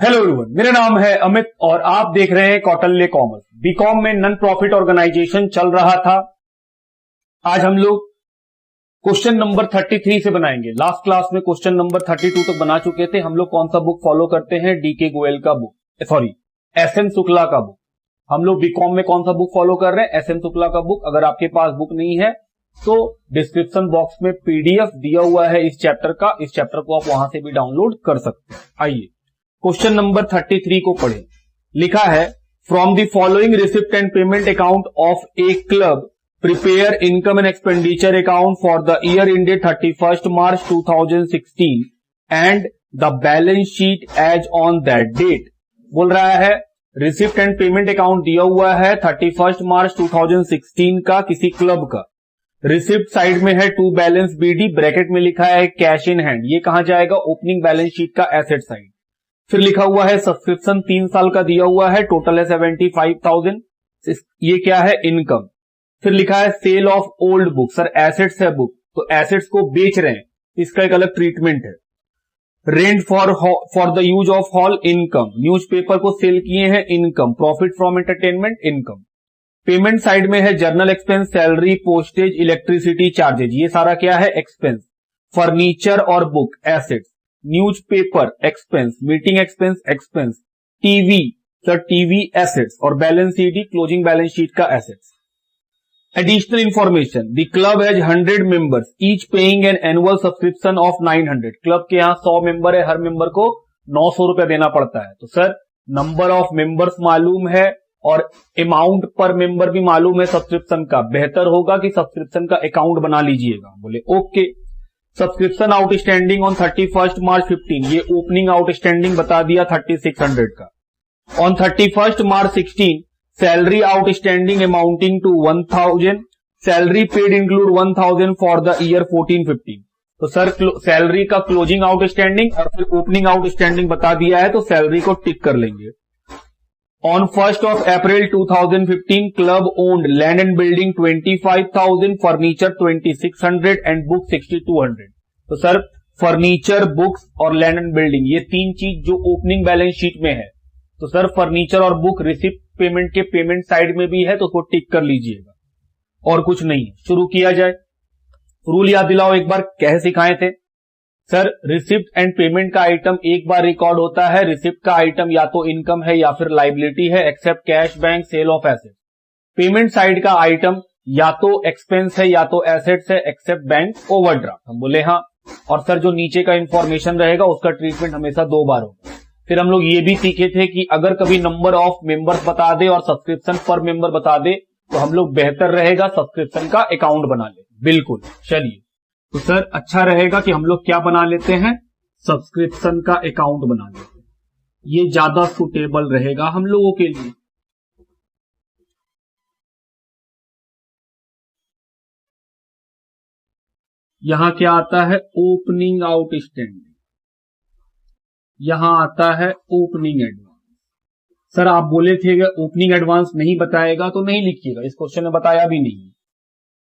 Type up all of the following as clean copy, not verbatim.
Hello everyone, मेरा नाम है अमित और आप देख रहे हैं कौटिल्य कॉमर्स। बीकॉम में नॉन प्रॉफिट ऑर्गेनाइजेशन चल रहा था। आज हम लोग क्वेश्चन नंबर 33 से बनाएंगे। लास्ट क्लास में क्वेश्चन नंबर 32 तक बना चुके थे। हम लोग कौन सा बुक फॉलो करते हैं? डीके गोयल का बुक, सॉरी एसएम शुक्ला का बुक। हम लोग बीकॉम में कौन सा बुक फॉलो कर रहे हैं? एसएम शुक्ला का बुक। अगर आपके पास बुक नहीं है तो डिस्क्रिप्शन बॉक्स में पीडीएफ दिया हुआ है इस चैप्टर का। इस चैप्टर को आप वहां से भी डाउनलोड कर सकते हैं। आइए क्वेश्चन नंबर 33 को पढ़ें। लिखा है, from the following receipt and payment account of a club prepare income and expenditure account for the year ended 31 March 2016 and the balance sheet as on that date. बोल रहा है रिसिप्ट एंड पेमेंट अकाउंट दिया हुआ है 31 March 2016 का किसी club का। Receipt side में है टू बैलेंस बीडी, ब्रैकेट में लिखा है कैश इन हैंड। ये कहां जाएगा? ओपनिंग बैलेंस शीट का एसेट साइड। फिर लिखा हुआ है सब्सक्रिप्शन 3 साल का दिया हुआ है, टोटल है 75,000। ये क्या है? इनकम। फिर लिखा है sale of old book. Sir assets है बुक, तो एसेट्स को बेच रहे हैं, इसका एक अलग ट्रीटमेंट है। Rent for the use of hall, income. Newspaper को सेल किए हैं, income. Profit from entertainment, income. Payment side में है general expense, salary, postage, electricity charges. ये सारा क्या है? एक्सपेंस। फर्नीचर और book, assets. Newspaper expense, meeting expense expense. TV, sir TV assets. और बैलेंस शीट ही क्लोजिंग बैलेंस शीट का assets. Additional information, the club has 100 members each paying an annual subscription of 900। Club के यहां 100 member है, हर member को 900 रुपया देना पड़ता है। तो सर नंबर ऑफ मेंबर्स मालूम है और अमाउंट पर मेंबर भी मालूम है सब्सक्रिप्शन का। बेहतर होगा कि सब्सक्रिप्शन का अकाउंट बना लीजिएगा। बोले okay. Subscription outstanding on 31 March 15, ये ओपनिंग आउटस्टैंडिंग बता दिया 3600 का। On 31 March 16 salary outstanding amounting to 1000, salary paid include 1000 for the year 14-15। तो सर सैलरी का क्लोजिंग आउटस्टैंडिंग और फिर ओपनिंग आउटस्टैंडिंग बता दिया है, तो सैलरी को टिक कर लेंगे। On 1st of April 2015, club owned land and building 25,000, furniture 2,600 and book 6,200। तो सर फर्नीचर, बुक्स और लैंड एंड बिल्डिंग, ये तीन चीज जो ओपनिंग बैलेंस शीट में है। तो सर फर्नीचर और बुक रिसिप्ट पेमेंट के पेमेंट साइड में भी है, तो उसको टिक कर लीजिएगा और कुछ नहीं है। शुरू किया जाए। रूल याद दिलाओ एक बार, कैसे सिखाए थे? सर रिसिप्ट एंड पेमेंट का आइटम एक बार रिकॉर्ड होता है। रिसिप्ट का आइटम या तो इनकम है या फिर लाइबिलिटी है, except cash, bank, sale of asset. Payment side का आइटम या तो एक्सपेंस है या तो एसेट्स है, एक्सेप्ट बैंक, ओवरड्राफ्ट। हम बोले हाँ। और सर जो नीचे का इंफॉर्मेशन रहेगा उसका ट्रीटमेंट हमेशा 2 बार होगा। फिर हम लोग ये भी सीखे थे कि अगर कभी नंबर ऑफ मेंबर्स बता दे और सब्सक्रिप्शन पर मेंबर बता दे तो हम लोग बेहतर रहेगा सब्सक्रिप्शन का अकाउंट बना ले। बिल्कुल, चलिए। तो सर अच्छा रहेगा कि हम लोग क्या बना लेते हैं? सब्सक्रिप्शन का अकाउंट बना लेते हैं। ये ज्यादा सुटेबल रहेगा हम लोगों के लिए। यहां क्या आता है? Opening outstanding. यहां आता है ओपनिंग एडवांस। सर आप बोले थे ओपनिंग एडवांस नहीं बताएगा तो नहीं लिखिएगा, इस क्वेश्चन में बताया भी नहीं।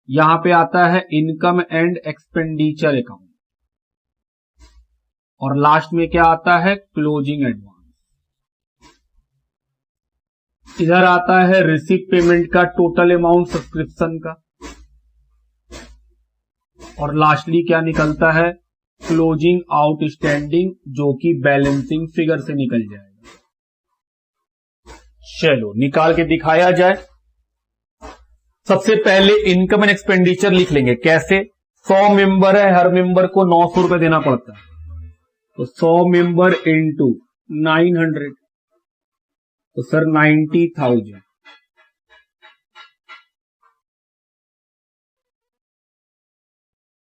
यहां पे आता है इनकम एंड एक्सपेंडिचर अकाउंट और लास्ट में क्या आता है? Closing advance. इधर आता है रिसिप्ट पेमेंट का टोटल अमाउंट सब्सक्रिप्शन का और लास्टली क्या निकलता है? क्लोजिंग आउटस्टैंडिंग, जो कि बैलेंसिंग फिगर से निकल जाएगा। चलो निकाल के दिखाया जाए। सबसे पहले इनकम एंड एक्सपेंडिचर लिख लेंगे। कैसे? 100 मेंबर है, हर मेंबर को 900 रुपए देना पड़ता है, तो 100 मेंबर इंटू 900, तो सर 90,000।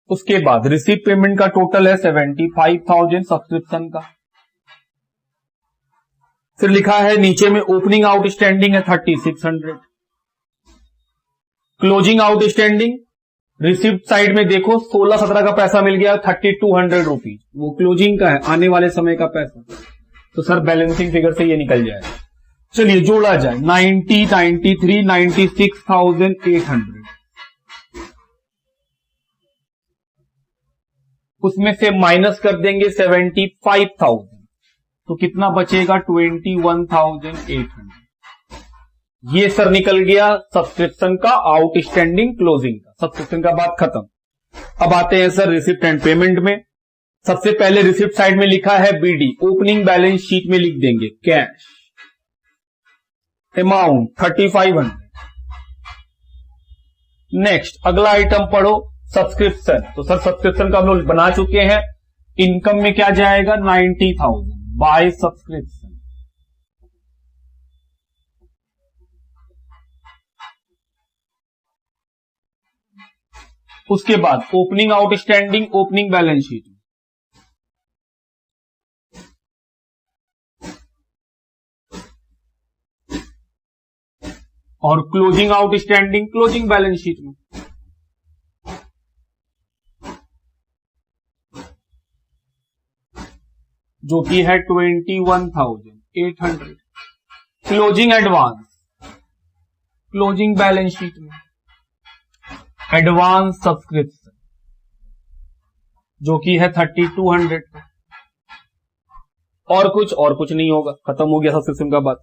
उसके बाद रिसीव पेमेंट का टोटल है 75,000 सब्सक्रिप्शन का। फिर लिखा है नीचे में ओपनिंग आउटस्टैंडिंग है 3600। क्लोजिंग आउटस्टैंडिंग रिसिप्ट साइड में देखो 16-17 का पैसा मिल गया, 3200 रुपीज, वो क्लोजिंग का है, आने वाले समय का पैसा। तो सर बैलेंसिंग फिगर से ये निकल जाएगा। चलिए जोड़ा जाए। 90, 93, 96,800। उसमें से माइनस कर देंगे 75,000। तो कितना बचेगा 21,800। ये सर निकल गया सब्सक्रिप्शन का आउटस्टैंडिंग क्लोजिंग का। सब्सक्रिप्शन का बात खत्म। अब आते हैं सर रिसिप्ट एंड पेमेंट में। सबसे पहले रिसिप्ट साइड में लिखा है बीडी, ओपनिंग बैलेंस शीट में लिख देंगे कैश, अमाउंट 3500। नेक्स्ट अगला आइटम पढ़ो सब्सक्रिप्शन। तो सर सब्सक्रिप्शन का हम लोग बना चुके हैं। इनकम में क्या जाएगा 90,000 बाय सब्सक्रिप्शन। उसके बाद opening outstanding opening balance sheet में और closing outstanding closing balance sheet में। जो कि है 21,800। Closing advance closing balance sheet में एडवांस सब्सक्रिप्शन जो कि है 3,200। और कुछ नहीं होगा, खत्म हो गया सब्सक्रिप्शन का बात।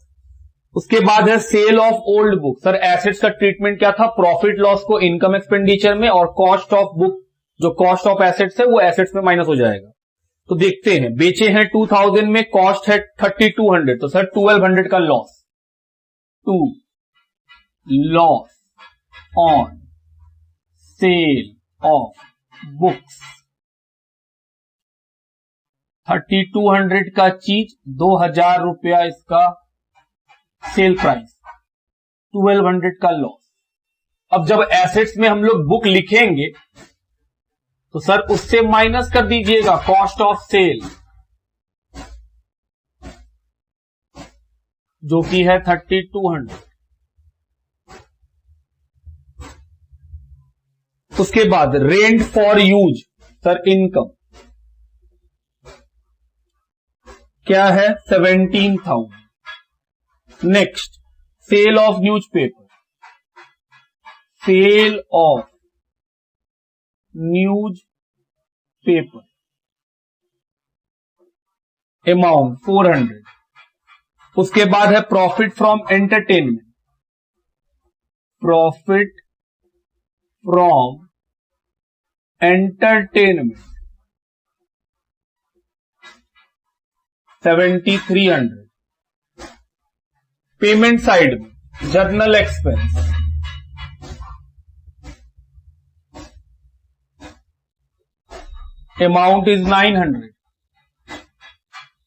उसके बाद है sale of old book. Sir assets का ट्रीटमेंट क्या था, प्रॉफिट लॉस को इनकम एक्सपेंडिचर में और कॉस्ट ऑफ बुक जो कॉस्ट ऑफ एसेट्स है वो एसेट्स में माइनस हो जाएगा। तो देखते हैं, बेचे हैं 2000 में, कॉस्ट है 3,200, तो सर 1200 का loss. Loss on sale of books 3,200 का चीज 2,000 रुपया इसका सेल प्राइस, 1200 का लॉस। अब जब एसेट्स में हम लोग बुक लिखेंगे तो सर उससे माइनस कर दीजिएगा कॉस्ट ऑफ सेल जो कि है 3,200। उसके बाद rent for use, sir income क्या है 17,000। Next sale of newspaper, sale of news paper amount 400। उसके बाद है profit from entertainment, profit from entertainment 7,300। Payment side में general expense amount is 900।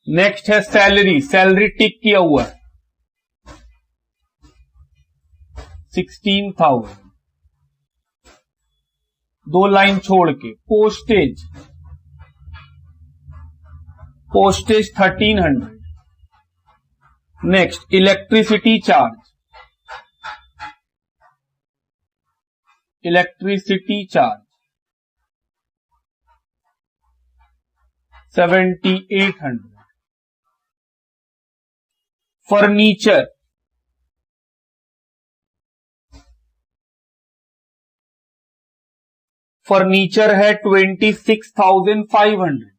Next है सैलरी, सैलरी टिक किया हुआ है 16,000। दो लाइन छोड़ के postage, postage 1,300। Next electricity charge, electricity charge 7,800। Furniture, furniture है 26,500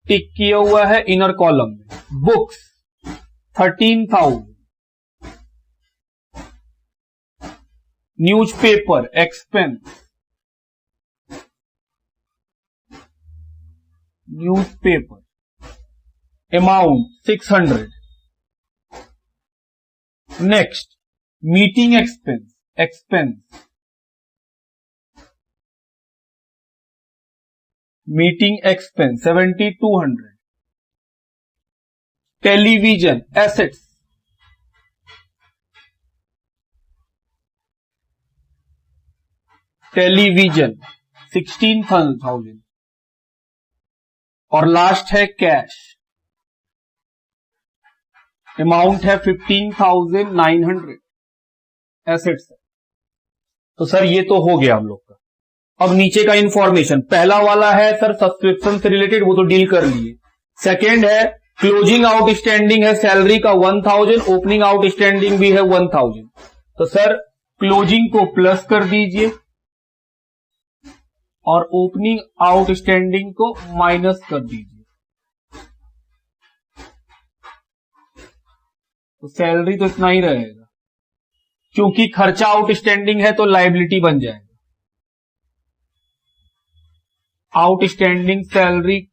टिक किया हुआ है इनर कॉलम में। Books 13,000। Newspaper expense, newspaper amount 600। Next meeting expense, expense meeting expense 7,200। Television assets, television 16,000। और लास्ट है कैश, अमाउंट है 15,900 एसेट्स। तो सर ये तो हो गया हम लोग का। अब नीचे का इंफॉर्मेशन, पहला वाला है सर सब्सक्रिप्शन से रिलेटेड, वो तो डील कर लिए। सेकेंड है क्लोजिंग आउटस्टैंडिंग है सैलरी का 1,000, ओपनिंग आउटस्टैंडिंग भी है 1,000। तो सर क्लोजिंग को प्लस कर दीजिए और ओपनिंग आउटस्टैंडिंग को माइनस कर दीजिए। तो सैलरी तो इतना ही रहेगा, क्योंकि खर्चा आउटस्टैंडिंग है तो लायबिलिटी बन जाएगा। Outstanding salary,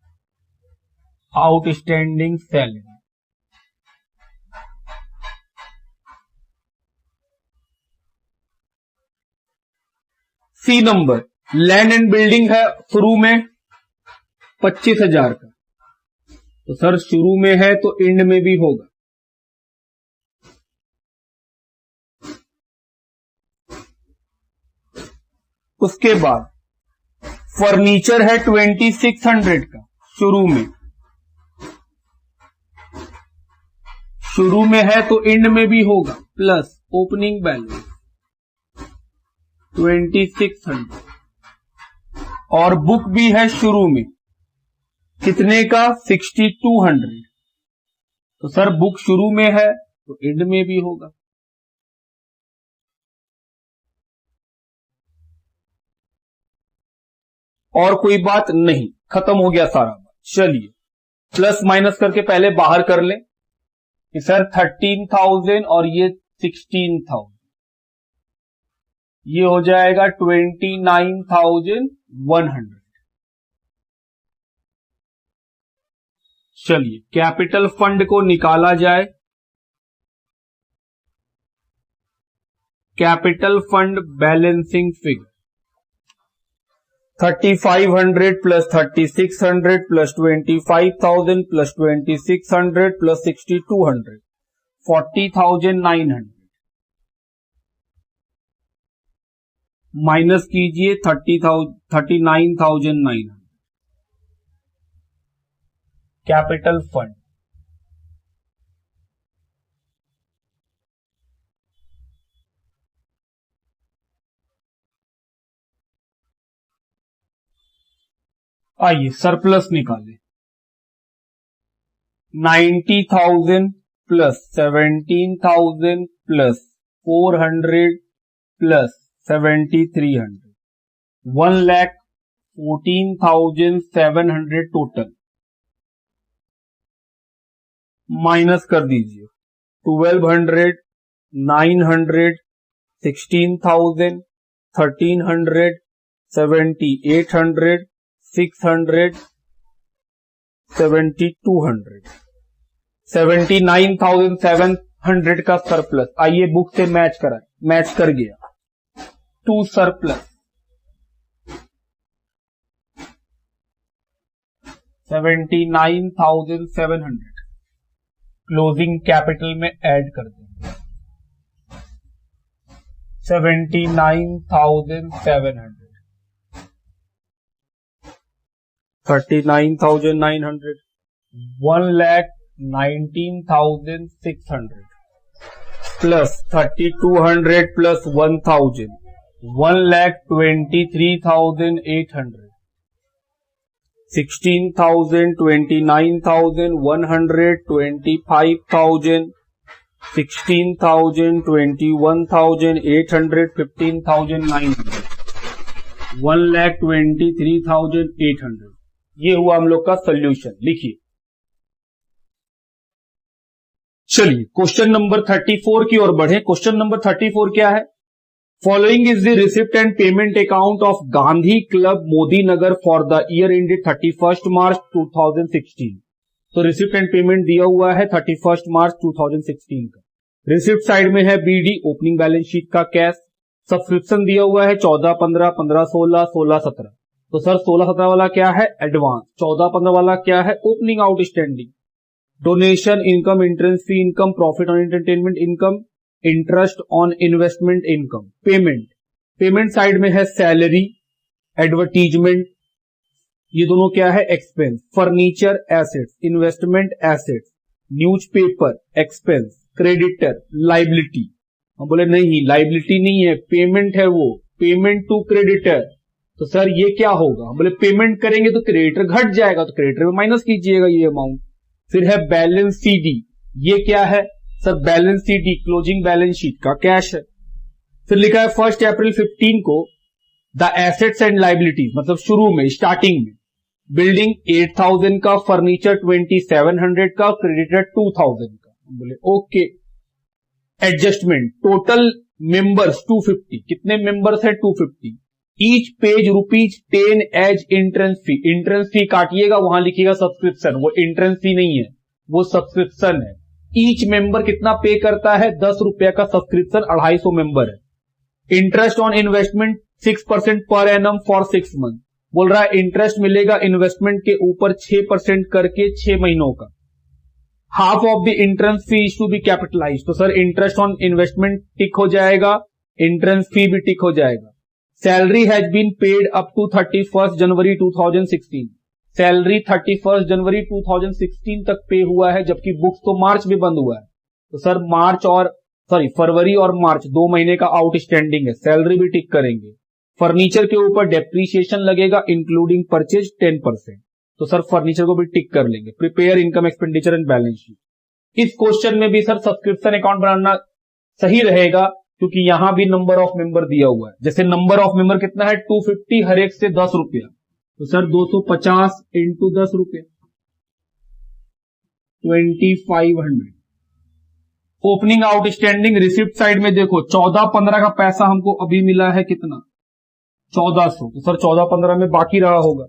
outstanding salary. C number, land and building है शुरू में 25,000 का, तो सर शुरू में है तो एंड में भी होगा। उसके बाद फर्नीचर है 2600 का शुरू में है तो एंड में भी होगा, प्लस ओपनिंग बैलेंस 2600, और बुक भी है शुरू में कितने का 6200, तो सर बुक शुरू में है तो एंड में भी होगा। और कोई बात नहीं, खत्म हो गया सारा बात। चलिए प्लस माइनस करके पहले बाहर कर लें कि सर 13,000 और ये 16,000, ये हो जाएगा 29,100। चलिए कैपिटल फंड को निकाला जाए। Capital fund balancing figure 3,500 plus 3,600 plus 25,000 plus 2,600 plus 6,200, 40,900 minus कीजिए 39,900। कैपिटल फंड आइए सरप्लस निकालें। 90,000 plus 17,000 plus 400 plus 7,300, 1,14,700 total. Minus कर दीजिए 1,200, 900, 16,000, 1,300, 7,800, 600, 7,200, 79,700 का सरप्लस। आइए बुक से मैच कराएं, मैच कर गया टू सरप्लस 79,700 क्लोजिंग कैपिटल में ऐड कर देंगे 79,700, 39,900, 1,19,600 प्लस 3,200 प्लस 1,000, 1,23,800, 16,000, 29,000, 100, 25,000, 16,000, 21,000, 800, 15,900, 1,23,800। ये हुआ हम लोग का सोल्यूशन। लिखिए। चलिए क्वेश्चन नंबर 34 की ओर बढ़े। क्वेश्चन नंबर 34 क्या है? Following is the receipt and payment account of Gandhi club Modi Nagar for the year ended 31 March 2016। तो रिसिप्ट एंड पेमेंट दिया हुआ है 31 मार्च 2016 का। रिसिप्ट साइड में है बीडी ओपनिंग बैलेंस शीट का कैश। सब्सक्रिप्शन दिया हुआ है 14, 15, 15, 16, 16, 17। तो सर 16, 17 वाला क्या है? एडवांस। 14, 15 वाला क्या है? Opening outstanding. Donation income, entrance fee income, profit on entertainment income, interest on investment income. Payment side में है सैलरी, एडवर्टीजमेंट, ये दोनों क्या है? Expense. Furniture assets, investment assets, newspaper expense, creditor liability. हम बोले नहीं, लाइबिलिटी नहीं है, पेमेंट है वो, पेमेंट टू क्रेडिटर। तो सर ये क्या होगा? हम बोले पेमेंट करेंगे तो क्रेडिटर घट जाएगा, तो क्रेडिटर में माइनस कीजिएगा ये अमाउंट। फिर है बैलेंस सीडी, ये क्या है sir? Balance C D closing balance sheet का कैश है। फिर लिखा है 1 अप्रैल 15 को द एसेट्स एंड लाइबिलिटीज, मतलब शुरू में स्टार्टिंग में बिल्डिंग 8,000 का, फर्नीचर 2,700 का, क्रेडिटर 2,000 का। बोले ओके। एडजस्टमेंट, टोटल मेंबर्स 250, कितने मेंबर्स है 250, each page ₹10 as entrance fee, entrance fee काटिएगा वहां लिखिएगा सब्सक्रिप्शन, वो एंट्रेंस फी नहीं है, वो सब्सक्रिप्शन है। ईच मेंबर कितना पे करता है, ₹10 का सब्सक्रिप्शन, 250 मेंबर है। Interest on investment 6% per annum for 6 month, बोल रहा है इंटरेस्ट मिलेगा इन्वेस्टमेंट के ऊपर 6% करके 6 महीनों का। Half of the entrance fee is to be capitalize, तो sir interest on investment tick हो जाएगा, एंट्रेंस फी भी टिक हो जाएगा। Salary has been paid up to 31 January 2016, salary 31 जनवरी 2016 तक पे हुआ है, जबकि बुक्स तो मार्च में बंद हुआ है, तो सर फरवरी और मार्च 2 महीने का आउटस्टैंडिंग है, सैलरी भी टिक करेंगे। फर्नीचर के ऊपर डेप्रीशिएशन लगेगा इंक्लूडिंग परचेज 10%, तो सर फर्नीचर को भी टिक कर लेंगे। Prepare income expenditure and balance sheet, इस क्वेश्चन में भी सर सब्सक्रिप्शन अकाउंट बनाना सही रहेगा, क्योंकि यहां भी नंबर ऑफ मेंबर दिया हुआ है। जैसे नंबर ऑफ मेंबर कितना है 250, हर एक से ₹10, तो sir 250 into ₹10, 2500। Opening outstanding receipt side में देखो 14-15 का पैसा हमको अभी मिला है, कितना 1400, तो सर 14-15 में बाकी रहा होगा।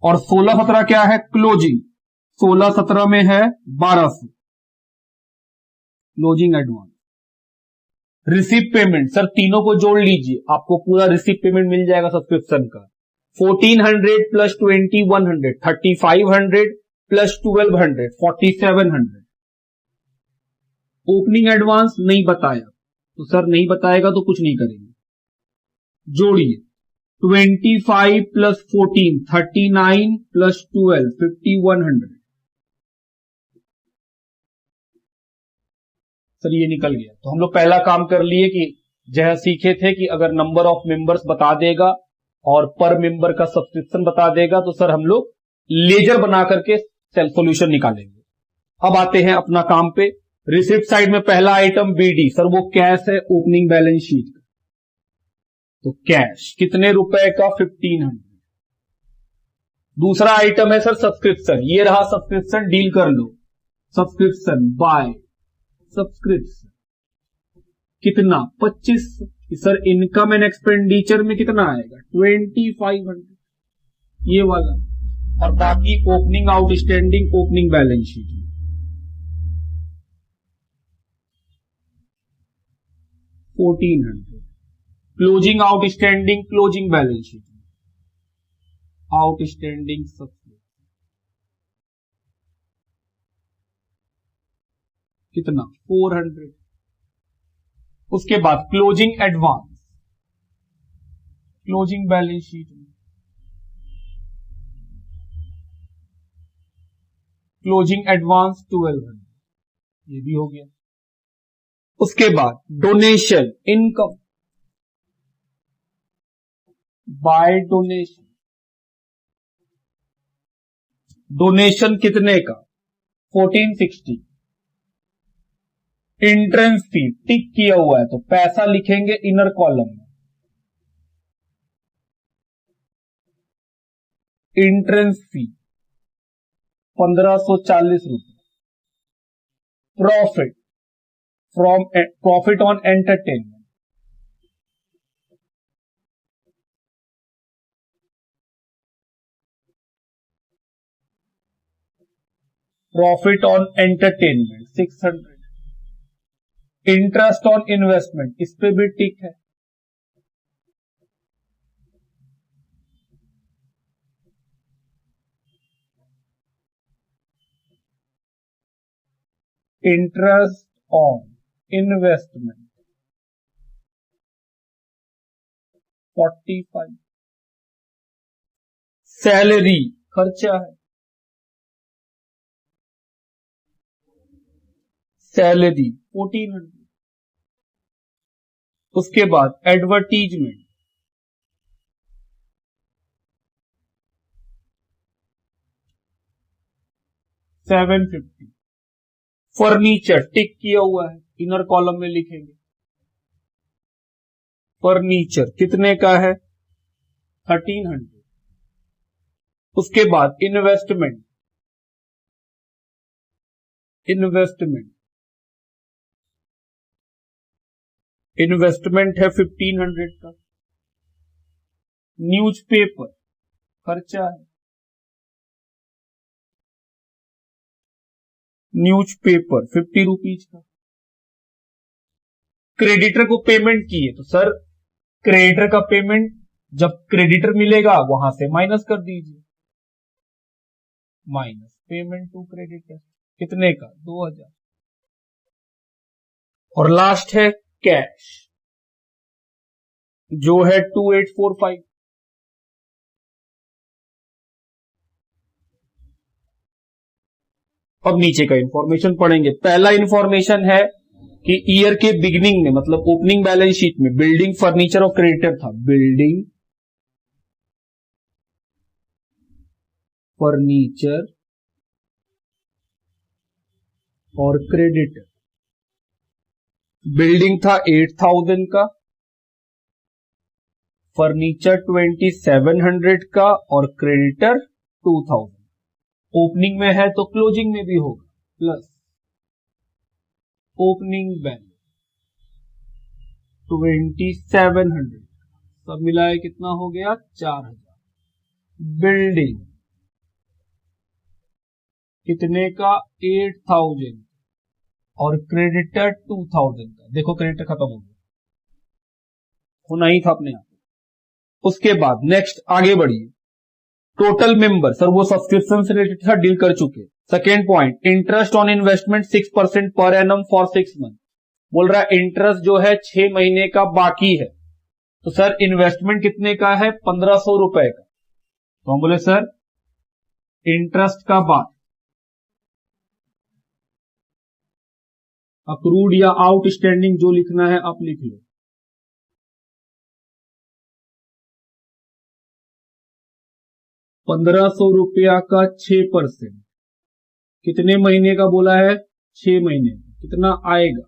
और 16-17 क्या है क्लोजिंग, 16-17 में है 1200 closing advance. Receipt payment sir तीनों को जोड़ लीजिए, आपको पूरा रिसिप्ट पेमेंट मिल जाएगा सब्सक्रिप्शन का। 1400 प्लस 2100, 3500 प्लस 1200, 4700। ओपनिंग एडवांस नहीं बताया, तो सर नहीं बताएगा तो कुछ नहीं करेंगे, जोड़िए 25 प्लस 14, 39 प्लस 12, 5100। सर ये निकल गया। तो हम लोग पहला काम कर लिए कि जैसा सीखे थे कि अगर नंबर ऑफ मेंबर्स बता देगा और पर मेंबर का सब्सक्रिप्शन बता देगा, तो सर हम लोग लेजर बना करके सेल्फ सॉल्यूशन निकालेंगे। अब आते हैं अपना काम पे। रिसिप्ट साइड में पहला आइटम बीडी, सर वो कैश है ओपनिंग बैलेंस शीट का, तो कैश कितने रुपए का 1500। दूसरा आइटम है सर सब्सक्रिप्शन, ये रहा सब्सक्रिप्शन, डील कर लो। सब्सक्रिप्शन बाय सब्सक्रिप्शन कितना 2500, सर इनकम एंड एक्सपेंडिचर में कितना आएगा 2500, ये वाला। और बाकी opening outstanding opening balance sheet में 1400, closing outstanding closing balance sheet में आउटस्टैंडिंग सब्सक्रिप्शन कितना 400। उसके बाद closing advance closing balance sheet में क्लोजिंग एडवांस 1200, ये भी हो गया। उसके बाद donation income by donation, donation कितने का 1460। एंट्रेंस फी टिक किया हुआ है, तो पैसा लिखेंगे इनर कॉलम में, एंट्रेंस फी 1540 रुपए। Profit on entertainment profit on entertainment 600। Interest on investment इस पे भी टिक है, इंटरेस्ट ऑन इन्वेस्टमेंट 45। सैलरी खर्चा है, सैलरी 1400। उसके बाद एडवर्टीजमेंट 750। फर्नीचर टिक किया हुआ है, इनर कॉलम में लिखेंगे। फर्नीचर कितने का है 1300। उसके बाद इन्वेस्टमेंट 750 इन्वेस्टमेंट है 1500 का। न्यूज़पेपर खर्चा है, न्यूज़पेपर 50 रुपीज का। क्रेडिटर को पेमेंट की है तो सर क्रेडिटर का पेमेंट जब क्रेडिटर मिलेगा वहां से माइनस कर दीजिए, माइनस पेमेंट टू क्रेडिटर कितने का 2000। और लास्ट है कैश जो है 2845। अब नीचे का इंफॉर्मेशन पढ़ेंगे। पहला इंफॉर्मेशन है कि ईयर के बिगिनिंग में मतलब ओपनिंग बैलेंस शीट में बिल्डिंग, फर्नीचर और क्रेडिटर था। बिल्डिंग, फर्नीचर और क्रेडिटर। बिल्डिंग था 8000 का, फर्नीचर 2700 का और क्रेडिटर 2000। ओपनिंग में है तो क्लोजिंग में भी होगा, प्लस ओपनिंग बैलेंस 2700 सब मिलाए कितना हो गया 4000। बिल्डिंग कितने का 8000 और क्रेडिटर 2000 का। देखो क्रेडिटर खत्म हो गया, होना ही था अपने आप। उसके बाद नेक्स्ट आगे बढ़िए। टोटल मेंबर सर वो सब्सक्रिप्शन से रिलेटेड था, डील कर चुके। Second point, interest on investment 6% per annum for 6 month. बोल रहा है इंटरेस्ट जो है 6 महीने का बाकी है। तो सर इन्वेस्टमेंट कितने का है 1500 रुपए का। तो हम बोले सर इंटरेस्ट का बाद अक्रूड या आउटस्टैंडिंग जो लिखना है आप लिख लो। 1500 रुपया का 6% कितने महीने का बोला है 6 महीने का। कितना आएगा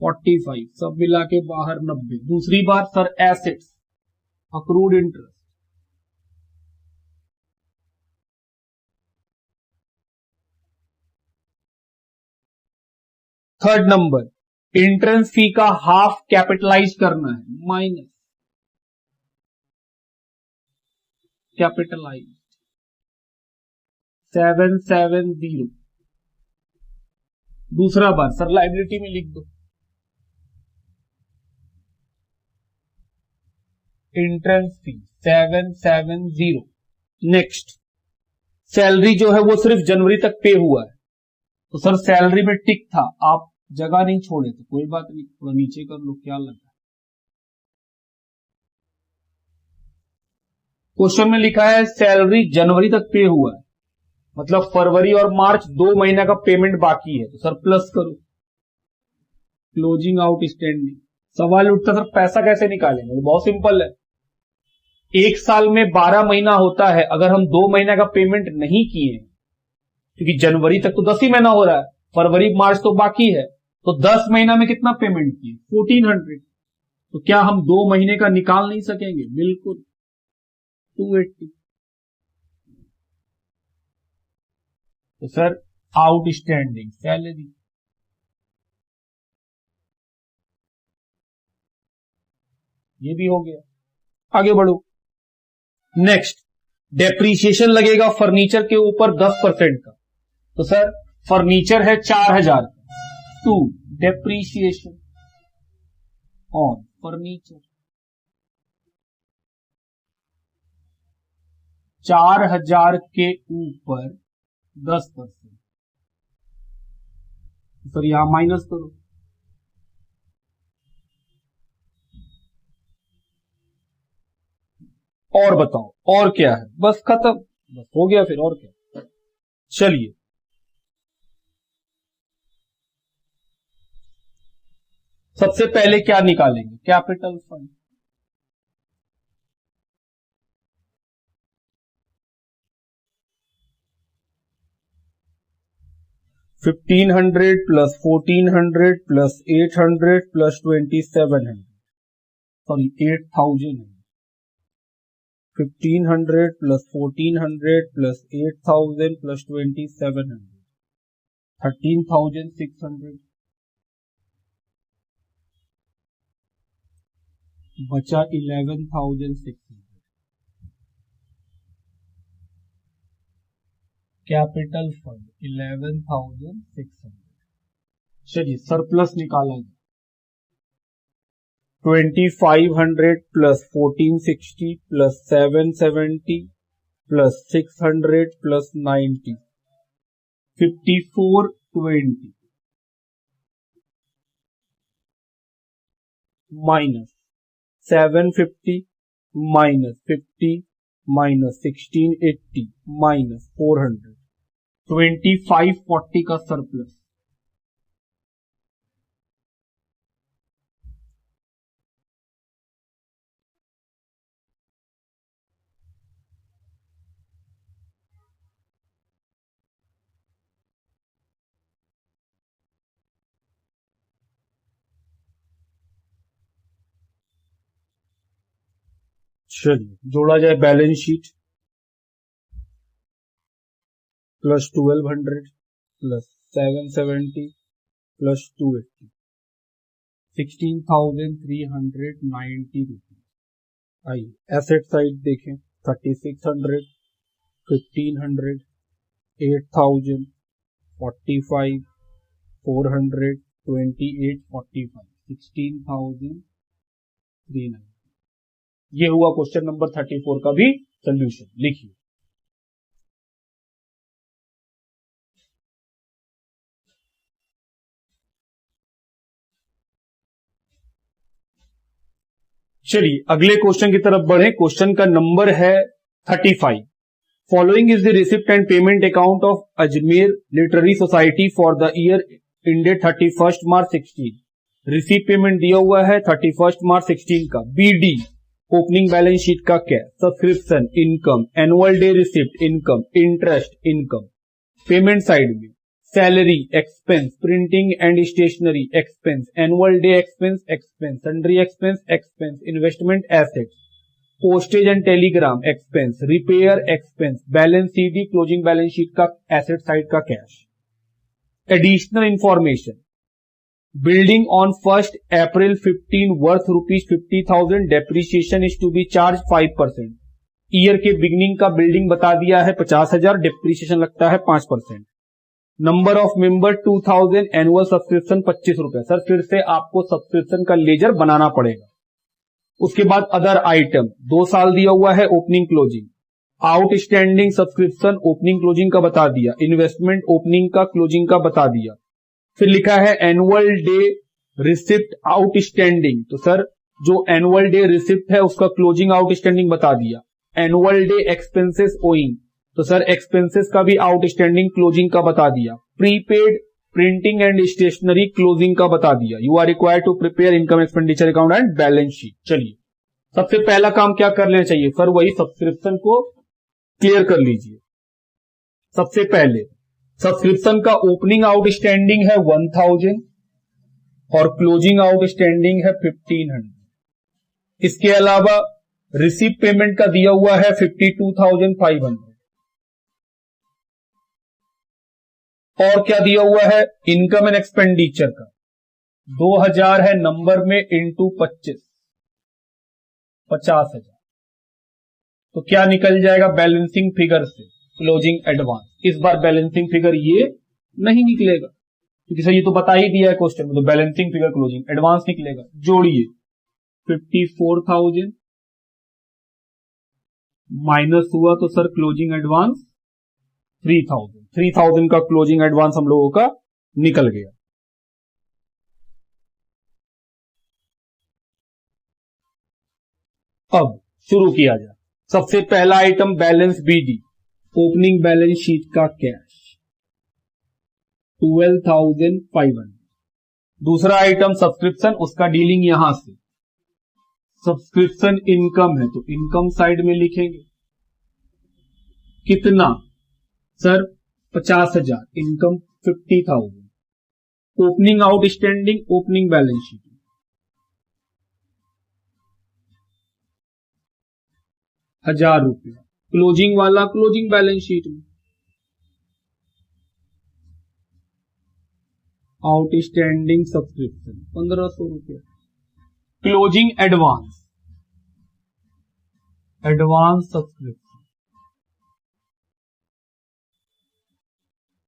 45, सब मिला के बाहर 90। दूसरी बार sir assets accrued interest third number entrance fee का हाफ कैपिटलाइज करना है माइनस कैपिटलाइज 770। दूसरा बार सर लाइबिलिटी में लिख दो एंट्रेंस फी 770। नेक्स्ट सैलरी जो है वो सिर्फ जनवरी तक पे हुआ है तो सर सैलरी में टिक था, आप जगह नहीं छोड़े तो कोई बात नहीं, थोड़ा नीचे कर लो क्या लगा। क्वेश्चन में लिखा है सैलरी जनवरी तक पे हुआ है मतलब फरवरी और मार्च 2 महीना का पेमेंट बाकी है तो सर प्लस करो क्लोजिंग आउटस्टैंडिंग। सवाल उठता सर पैसा कैसे निकालेंगे, तो बहुत सिंपल है। एक साल में 12 महीना होता है, अगर हम 2 महीना का पेमेंट नहीं किए क्योंकि जनवरी तक तो 10 ही महीना हो रहा है, फरवरी मार्च तो बाकी है, तो 10 महीना में कितना पेमेंट किए 1400। तो क्या हम 2 महीने का निकाल नहीं सकेंगे, बिल्कुल 280। तो सर आउटस्टैंडिंग सैलरी ये भी हो गया। आगे बढ़ो। नेक्स्ट डेप्रीशिएशन लगेगा फर्नीचर के ऊपर 10% का। तो सर फर्नीचर है 4000 टू डेप्रीशिएशन ऑन फर्नीचर 4000 के ऊपर 10%। सर यहां माइनस करो और बताओ और क्या है, बस खत्म, बस हो गया फिर और क्या। चलिए सबसे पहले क्या निकालेंगे capital fund. $1500 plus 1400 plus 800 plus 2700 sorry 8000 1500 plus 1400 plus 8000 plus 2700 13600 बचा 11,600। Capital fund 11,600। चलिए सरप्लस निकाला जाए। 2,500 plus 1,460 plus 770 plus 600 plus 90 5420 minus 750 minus 50 minus 1680 minus 400 2540 का सरप्लस। चलिए जोड़ा जाए। Balance sheet plus 1200 plus 770 plus 280 16,390 rupees. आइए एसेट साइड देखें। 3,600 1,500 8,000 45 400 2845 16,390। ये हुआ क्वेश्चन नंबर 34 का भी सोल्यूशन। लिखिए। चलिए अगले क्वेश्चन की तरफ बढ़े। क्वेश्चन का नंबर है 35। Following is the receipt and payment account of Ajmer literary society for the year ended 31 March 16। Receipt payment दिया हुआ है 31 मार्च 16 का। बीडी ओपनिंग बैलेंस शीट का क्या? Subscription income, annual day receipt income, interest income. Payment side में salary expense, printing and stationery expense, annual day expense expense, sundry expense expense, investment assets, postage and telegram expense, repair expense, balance C D closing balance sheet का asset side का cash. Additional information building on 1st April 15 worth ₹50,000 depreciation is to be charge 5%। Year के beginning का building बता दिया है 50,000, depreciation लगता है 5%। Number of member 2,000, annual subscription 25 रुपए। सर फिर से आपको सब्सक्रिप्शन का लेजर बनाना पड़ेगा। उसके बाद अदर आइटम 2 साल दिया हुआ है opening closing. Outstanding subscription opening closing का बता दिया, इन्वेस्टमेंट ओपनिंग का क्लोजिंग का बता दिया। फिर लिखा है एनुअल डे रिसिप्ट आउटस्टैंडिंग, तो सर जो एनुअल डे रिसिप्ट है उसका क्लोजिंग आउटस्टैंडिंग बता दिया। एनुअल डे एक्सपेंसेस ओइंग, तो सर एक्सपेंसेस का भी आउटस्टैंडिंग क्लोजिंग का बता दिया। Prepaid printing and stationery closing का बता दिया। You are required to prepare income expenditure account and balance sheet. चलिए सबसे पहला काम क्या कर लेना चाहिए? सर वही सब्सक्रिप्शन को क्लियर कर लीजिए। सबसे पहले सब्सक्रिप्शन का ओपनिंग आउटस्टैंडिंग है 1,000 और क्लोजिंग आउटस्टैंडिंग है 1,500। इसके अलावा रिसिप्ट पेमेंट का दिया हुआ है 52,500 और क्या दिया हुआ है? इनकम एंड एक्सपेंडिचर का 2,000 है नंबर में इंटू 25 50,000। तो क्या निकल जाएगा बैलेंसिंग फिगर से? Closing advance. इस बार बैलेंसिंग फिगर ये नहीं निकलेगा क्योंकि सर ये तो बता ही दिया है क्वेश्चन में, तो बैलेंसिंग फिगर क्लोजिंग एडवांस निकलेगा। जोड़िए 54,000 माइनस हुआ तो सर क्लोजिंग एडवांस 3,000 का क्लोजिंग एडवांस हम लोगों का निकल गया। अब शुरू किया जाए। सबसे पहला item balance BD opening balance sheet का कैश 12,500। दूसरा आइटम सब्सक्रिप्शन, उसका डीलिंग यहां से। सब्सक्रिप्शन इनकम है तो इनकम साइड में लिखेंगे कितना? Sir 50,000, income 50,000। Opening outstanding opening balance sheet 1,000 रुपया। क्लोजिंग वाला क्लोजिंग बैलेंस शीट में आउटस्टैंडिंग सब्सक्रिप्शन 1,500 रुपया। क्लोजिंग एडवांस एडवांस सब्सक्रिप्शन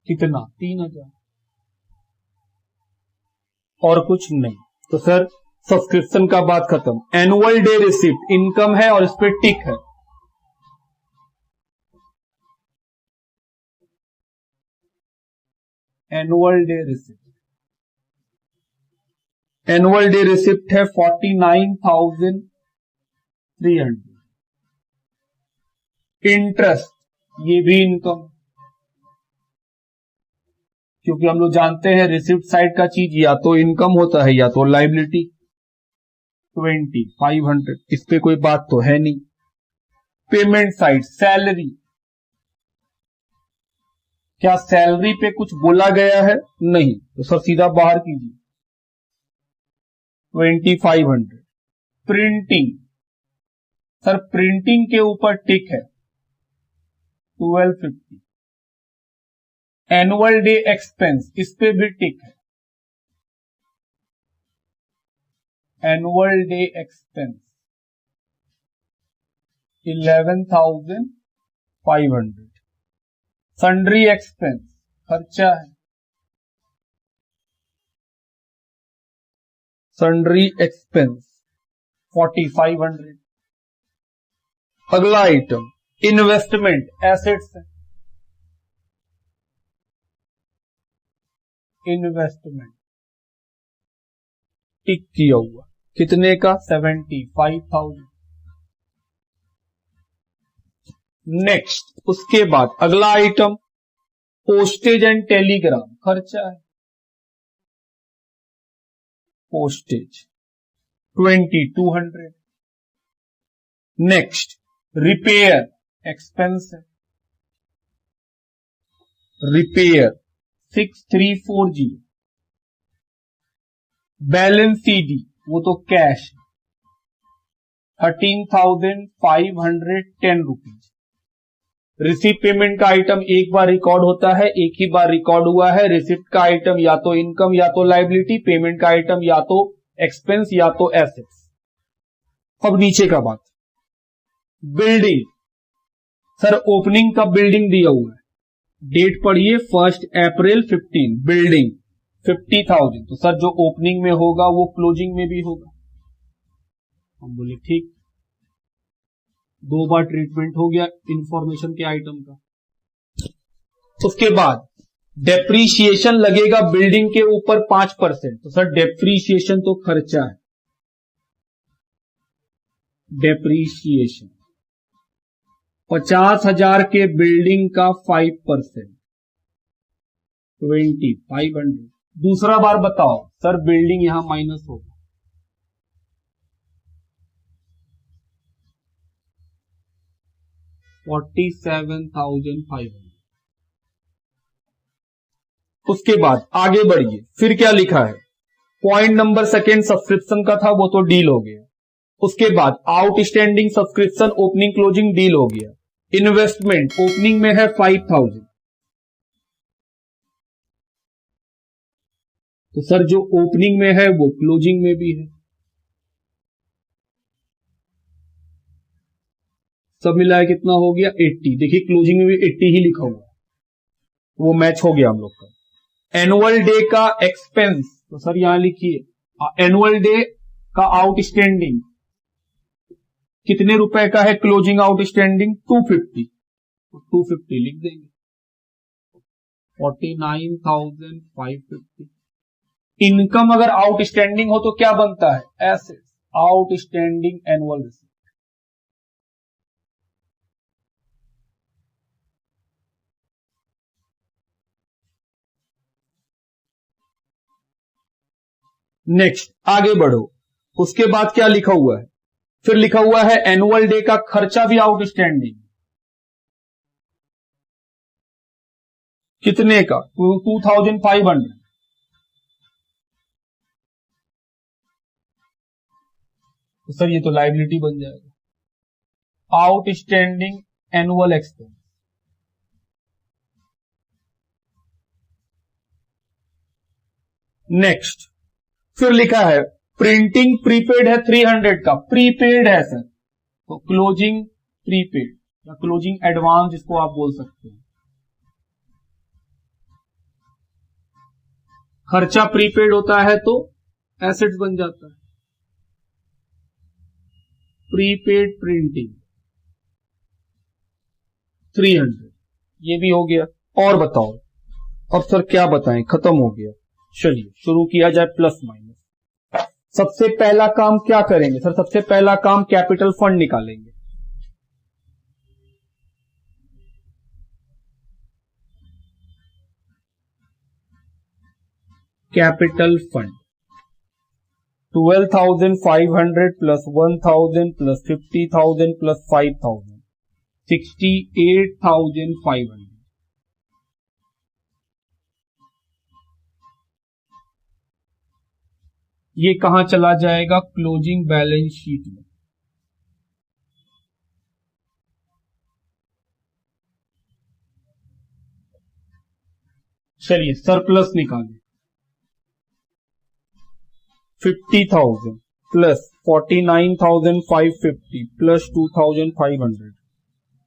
कितना 3,000 और कुछ नहीं। तो सर सब्सक्रिप्शन का बात खत्म। एनुअल डे रिसिप्ट इनकम है और इस पे टिक है। Annual day receipt, annual day receipt है 49,300। इंटरेस्ट ये भी इनकम, क्योंकि हम लोग जानते हैं रिसिप्ट साइड का चीज या तो इनकम होता है या तो लाइबिलिटी। 2,500 इस पे कोई बात तो है नहीं। पेमेंट साइड सैलरी, क्या सैलरी पे कुछ बोला गया है? नहीं, तो सर सीधा बाहर कीजिए। 2,500। प्रिंटिंग, सर प्रिंटिंग के ऊपर टिक है 1250। एनुअल डे एक्सपेंस इस पे भी टिक है। Annual day expense 11,500। Sundry expense खर्चा है, सन्ड्री एक्सपेंस 4,500। अगला आइटम इन्वेस्टमेंट एसेट्स है। इन्वेस्टमेंट टिक किया हुआ, कितने का? 75,000। नेक्स्ट, उसके बाद अगला आइटम पोस्टेज एंड टेलीग्राम खर्चा है। पोस्टेज 2,200। नेक्स्ट रिपेयर एक्सपेंस है। रिपेयर 6,340। बैलेंस सीडी वो तो कैश 13,510 रुपीज। रिसिप्ट पेमेंट का आइटम एक बार रिकॉर्ड होता है, एक ही बार रिकॉर्ड हुआ है। रिसिप्ट का आइटम या तो इनकम या तो लाइबिलिटी, पेमेंट का आइटम या तो एक्सपेंस या तो एसेट्स। अब नीचे का बात, बिल्डिंग, सर ओपनिंग का बिल्डिंग दिया हुआ है, डेट पढ़िए 1 अप्रैल 15। बिल्डिंग 50,000। तो सर जो ओपनिंग में होगा वो क्लोजिंग में भी होगा। हम बोले ठीक, 2 बार ट्रीटमेंट हो गया इंफॉर्मेशन के आइटम का। उसके बाद डेप्रीशिएशन लगेगा बिल्डिंग के ऊपर 5%। तो सर डेप्रीशिएशन तो खर्चा है। डेप्रीशिएशन 50,000 के बिल्डिंग का 5%, 2,500। दूसरा बार बताओ सर बिल्डिंग यहां माइनस होगा, 47,500। उसके बाद आगे बढ़िए, फिर क्या लिखा है? पॉइंट नंबर सेकेंड सब्सक्रिप्शन का था, वो तो डील हो गया। उसके बाद outstanding subscription opening closing deal हो गया। इन्वेस्टमेंट ओपनिंग में है 5,000। तो सर जो ओपनिंग में है वो क्लोजिंग में भी है। सब मिलाया कितना हो गया? 80। देखिए क्लोजिंग में भी 80 ही लिखा हुआ है, वो मैच हो गया हम लोग का। एनुअल डे का एक्सपेंस, तो सर यहां लिखिए एनुअल डे का आउटस्टैंडिंग कितने रुपए का है? क्लोजिंग आउटस्टैंडिंग 250, तो 250 लिख देंगे। 49,550। इनकम अगर आउटस्टैंडिंग हो तो क्या बनता है? Assets outstanding annual receipt. Next आगे बढ़ो, उसके बाद क्या लिखा हुआ है? फिर लिखा हुआ है एनुअल डे का खर्चा भी आउटस्टैंडिंग, कितने का? 2,500। तो सर ये तो लायबिलिटी बन जाएगा। आउटस्टैंडिंग एनुअल एक्सपेंस, नेक्स्ट फिर लिखा है प्रिंटिंग प्रीपेड है 300 का, प्रीपेड है सर, तो क्लोजिंग प्रीपेड या क्लोजिंग एडवांस जिसको आप बोल सकते हैं। खर्चा प्रीपेड होता है तो एसेट्स बन जाता है। प्रीपेड प्रिंटिंग 300, ये भी हो गया। और बताओ, अब सर क्या बताएं, खत्म हो गया। चलिए शुरू किया जाए प्लस माइनस। सबसे पहला काम क्या करेंगे सर? सबसे पहला काम कैपिटल फंड निकालेंगे। Capital fund 12,500 plus 1,000 plus 50,000 plus 5,000 68,500। ये कहां चला जाएगा? क्लोजिंग बैलेंस शीट में। चलिए सरप्लस निकालें। 50,000 plus 49,550 plus 2,500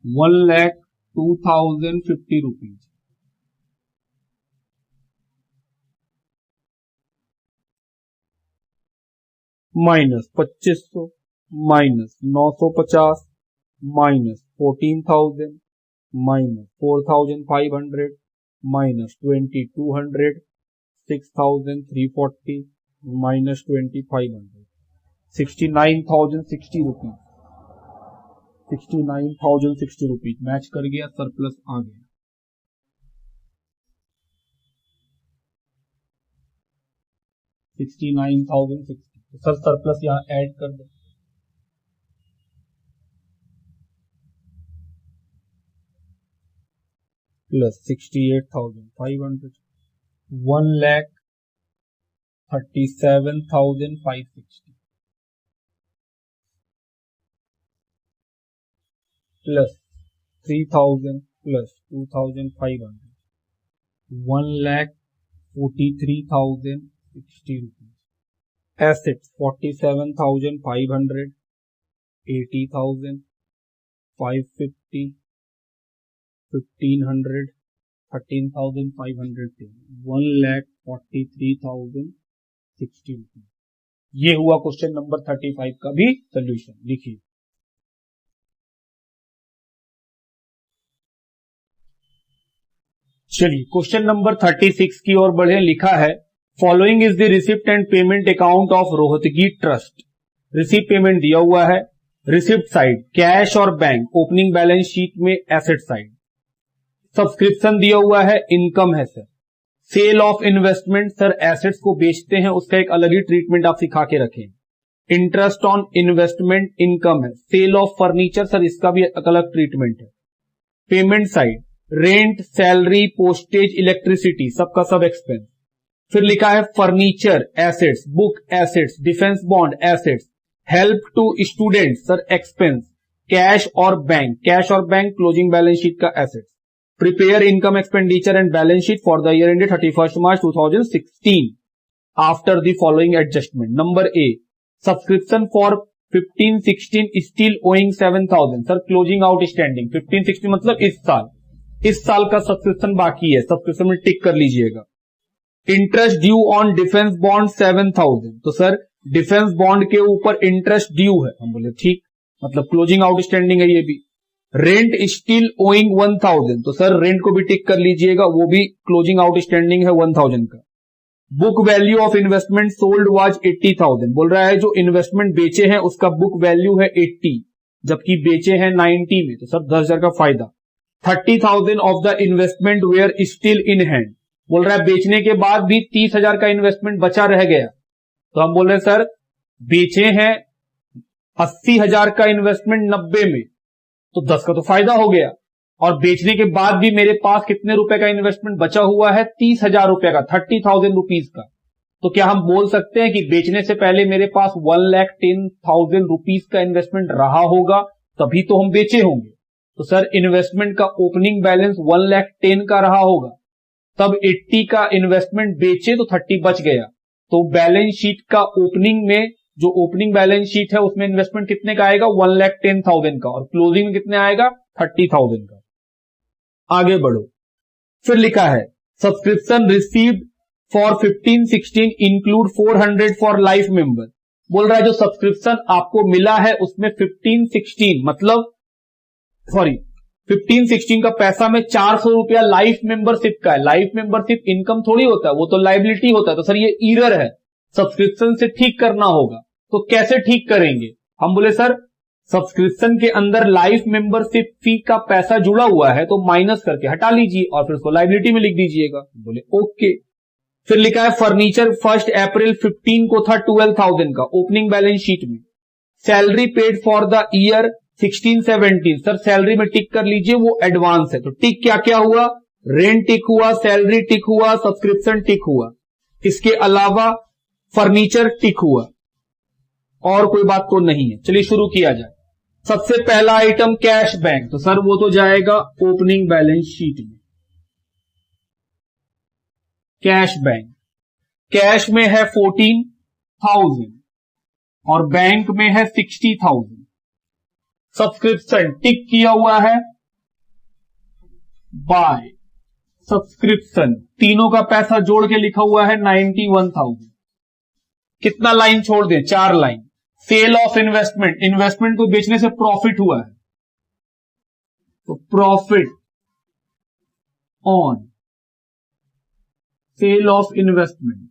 1,02,050 rupees. Minus 2500 minus 950 minus 14,000 minus 4,500 minus 2,200 6,340 minus 2,500 69,060 rupees. 69,060 rupees match कर गया, सरप्लस आ गया। सर सरप्लस यहां ऐड कर दो। Plus 68,500 1,37,560 plus 3,000 plus 2,500 1,43,060 rupees. Assets 47,500 80,000 550 1,500 13,500 1,43,060 rupees. ये हुआ क्वेश्चन नंबर 35 का भी सोल्यूशन। लिखिए चलिए क्वेश्चन नंबर 36 की ओर बढ़े। लिखा है following is the receipt and payment account of Rohatgi trust. Receipt payment दिया हुआ है, रिसिप्ट साइड कैश और बैंक, ओपनिंग बैलेंस शीट में एसेट साइड। सब्सक्रिप्शन दिया हुआ है, इनकम है sir. Sale of investment sir assets को बेचते हैं, उसका एक अलग ही ट्रीटमेंट आप सिखा के रखें। इंटरेस्ट ऑन इन्वेस्टमेंट इनकम है। सेल ऑफ फर्नीचर सर इसका भी एक अलग ट्रीटमेंट है। Payment side rent salary postage electricity सबका सब एक्सपेंस। फिर लिखा है furniture assets, book assets, defence bond assets, help to student sir expense, cash और बैंक, कैश और बैंक क्लोजिंग बैलेंस शीट का assets. Prepare income expenditure and balance sheet for the year ended 31 March 2016 after the following adjustment. Number A subscription for 15-16 still owing 7,000 sir closing outstanding. 15-16 मतलब इस साल का subscription बाकी है, subscription में टिक कर लीजिएगा। Interest due on defence bond 7,000 तो सर डिफेंस बॉन्ड के ऊपर इंटरेस्ट ड्यू है। हम बोले ठीक, मतलब क्लोजिंग आउटस्टैंडिंग है ये भी। रेंट स्टिल ओइंग 1,000 तो सर रेंट को भी टिक कर लीजिएगा, वो भी क्लोजिंग आउटस्टैंडिंग है 1,000 का। Book value of investment sold was 80,000 बोल रहा है जो इन्वेस्टमेंट बेचे हैं उसका बुक वैल्यू है 80 जबकि बेचे हैं 90 में, तो सर 10,000 का फायदा। 30,000 of the investment were still in hand बोल रहा है बेचने के बाद भी 30,000 का इन्वेस्टमेंट बचा रह गया, तो हम बोल रहे हैं सर बेचे हैं 80,000 का इन्वेस्टमेंट 90 में, तो 10 का तो फायदा हो गया। और बेचने के बाद भी मेरे पास कितने रुपए का इन्वेस्टमेंट बचा हुआ है? 30,000 रुपए का, 30,000 रुपीज का। तो क्या हम बोल सकते हैं कि बेचने से पहले मेरे पास 1,10,000 रुपीज का इन्वेस्टमेंट रहा होगा तभी तो हम बेचे होंगे। तो सर इन्वेस्टमेंट का ओपनिंग बैलेंस 1,10,000 का रहा होगा, तब 80 का इन्वेस्टमेंट बेचे तो 30 बच गया, तो बैलेंस शीट का ओपनिंग में जो ओपनिंग बैलेंस शीट है उसमें इन्वेस्टमेंट कितने का आएगा, 1,10,000 का, और क्लोजिंग में कितने आएगा, 30,000 का। आगे बढ़ो, फिर लिखा है subscription received for 15-16 include 400 for life member. बोल रहा है जो सब्सक्रिप्शन आपको मिला है उसमें 15-16 मतलब 15-16 का पैसा में 400 रुपया लाइफ मेंबरशिप का है। लाइफ मेंबरशिप इनकम थोड़ी होता है, वो तो लाइबिलिटी होता है। तो सर ये ईरर है, सब्सक्रिप्शन से ठीक करना होगा। तो कैसे ठीक करेंगे? हम बोले सर सब्सक्रिप्शन के अंदर लाइफ मेंबरशिप फी का पैसा जुड़ा हुआ है तो माइनस करके हटा लीजिए और फिर उसको लाइबिलिटी में लिख दीजिएगा। बोले ओके। फिर लिखा है फर्नीचर 1 अप्रैल 15 को था 12,000 का ओपनिंग बैलेंस शीट में। Salary paid for the year 16-17, sir salary में टिक कर लीजिए, वो एडवांस है। तो टिक क्या क्या हुआ, रेंट टिक हुआ, सैलरी टिक हुआ, सब्सक्रिप्शन टिक हुआ। इसके अलावा फर्नीचर टिक हुआ, और कोई बात तो नहीं है। चलिए शुरू किया जाए। सबसे पहला आइटम कैश बैंक, तो सर वो तो जाएगा ओपनिंग बैलेंस शीट में। कैश बैंक, कैश में है 14,000 और बैंक में है 60,000। सब्सक्रिप्शन टिक किया हुआ है बाय सब्सक्रिप्शन, तीनों का पैसा जोड़ के लिखा हुआ है 91,000। कितना लाइन छोड़ दें, 4 line. Sale of investment, investment को बेचने से प्रॉफिट हुआ है तो profit on sale of investment.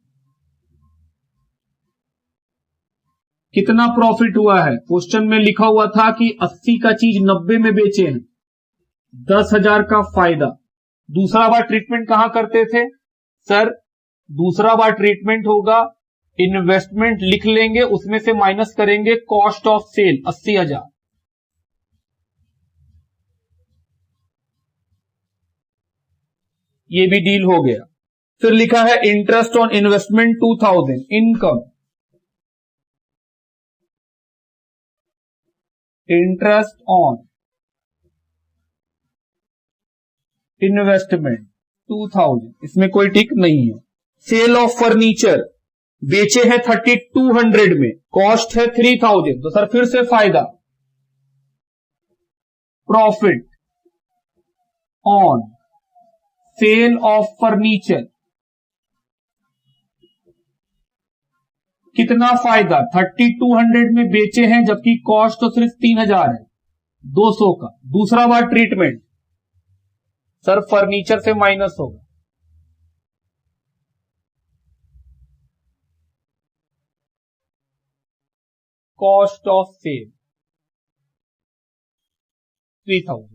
कितना प्रॉफिट हुआ है, क्वेश्चन में लिखा हुआ था कि 80 का चीज 90 में बेचे हैं, 10,000 का फायदा। दूसरा बार ट्रीटमेंट कहां करते थे सर, दूसरा बार ट्रीटमेंट होगा इन्वेस्टमेंट लिख लेंगे, उसमें से माइनस करेंगे कॉस्ट ऑफ सेल 80,000। ये भी डील हो गया। फिर लिखा है interest on investment 2,000 income, interest on investment 2,000, इसमें कोई टिक नहीं है। सेल ऑफ फर्नीचर बेचे हैं 3,200 में, कॉस्ट है 3,000, तो सर फिर से फायदा profit on sale of furniture. कितना फायदा, 3,200 में बेचे हैं जबकि कॉस्ट तो सिर्फ 3,000 है, 200 का। दूसरा बार ट्रीटमेंट सर फर्नीचर से माइनस होगा, cost of sale 3,000।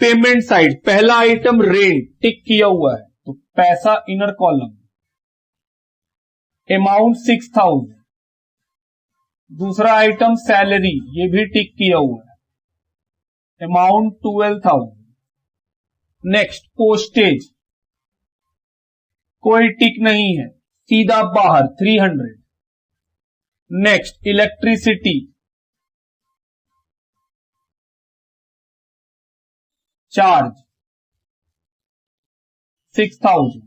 Payment side, पहला आइटम रेंट टिक किया हुआ है तो पैसा इनर कॉलम, अमाउंट 6,000। दूसरा आइटम सैलरी, ये भी टिक किया हुआ है, अमाउंट 12,000। नेक्स्ट पोस्टेज, कोई टिक नहीं है, सीधा बाहर 300। Next electricity, charge 6,000।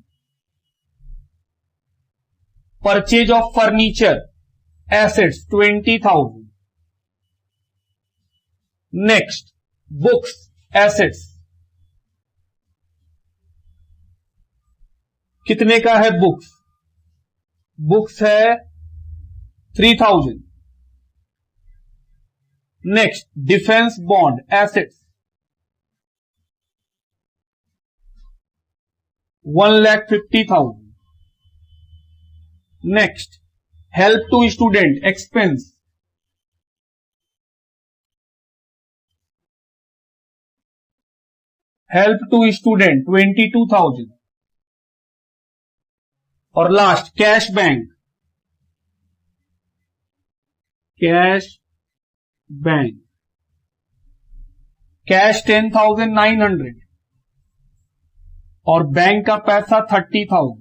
Purchase of furniture assets 20,000। Next books assets, कितने का है बुक्स, बुक्स है 3,000। Next defence bond assets 1,50,000। Next help to student expense, help to student 22,000। और last cash bank, cash bank, cash 10,900 और बैंक का पैसा 30,000।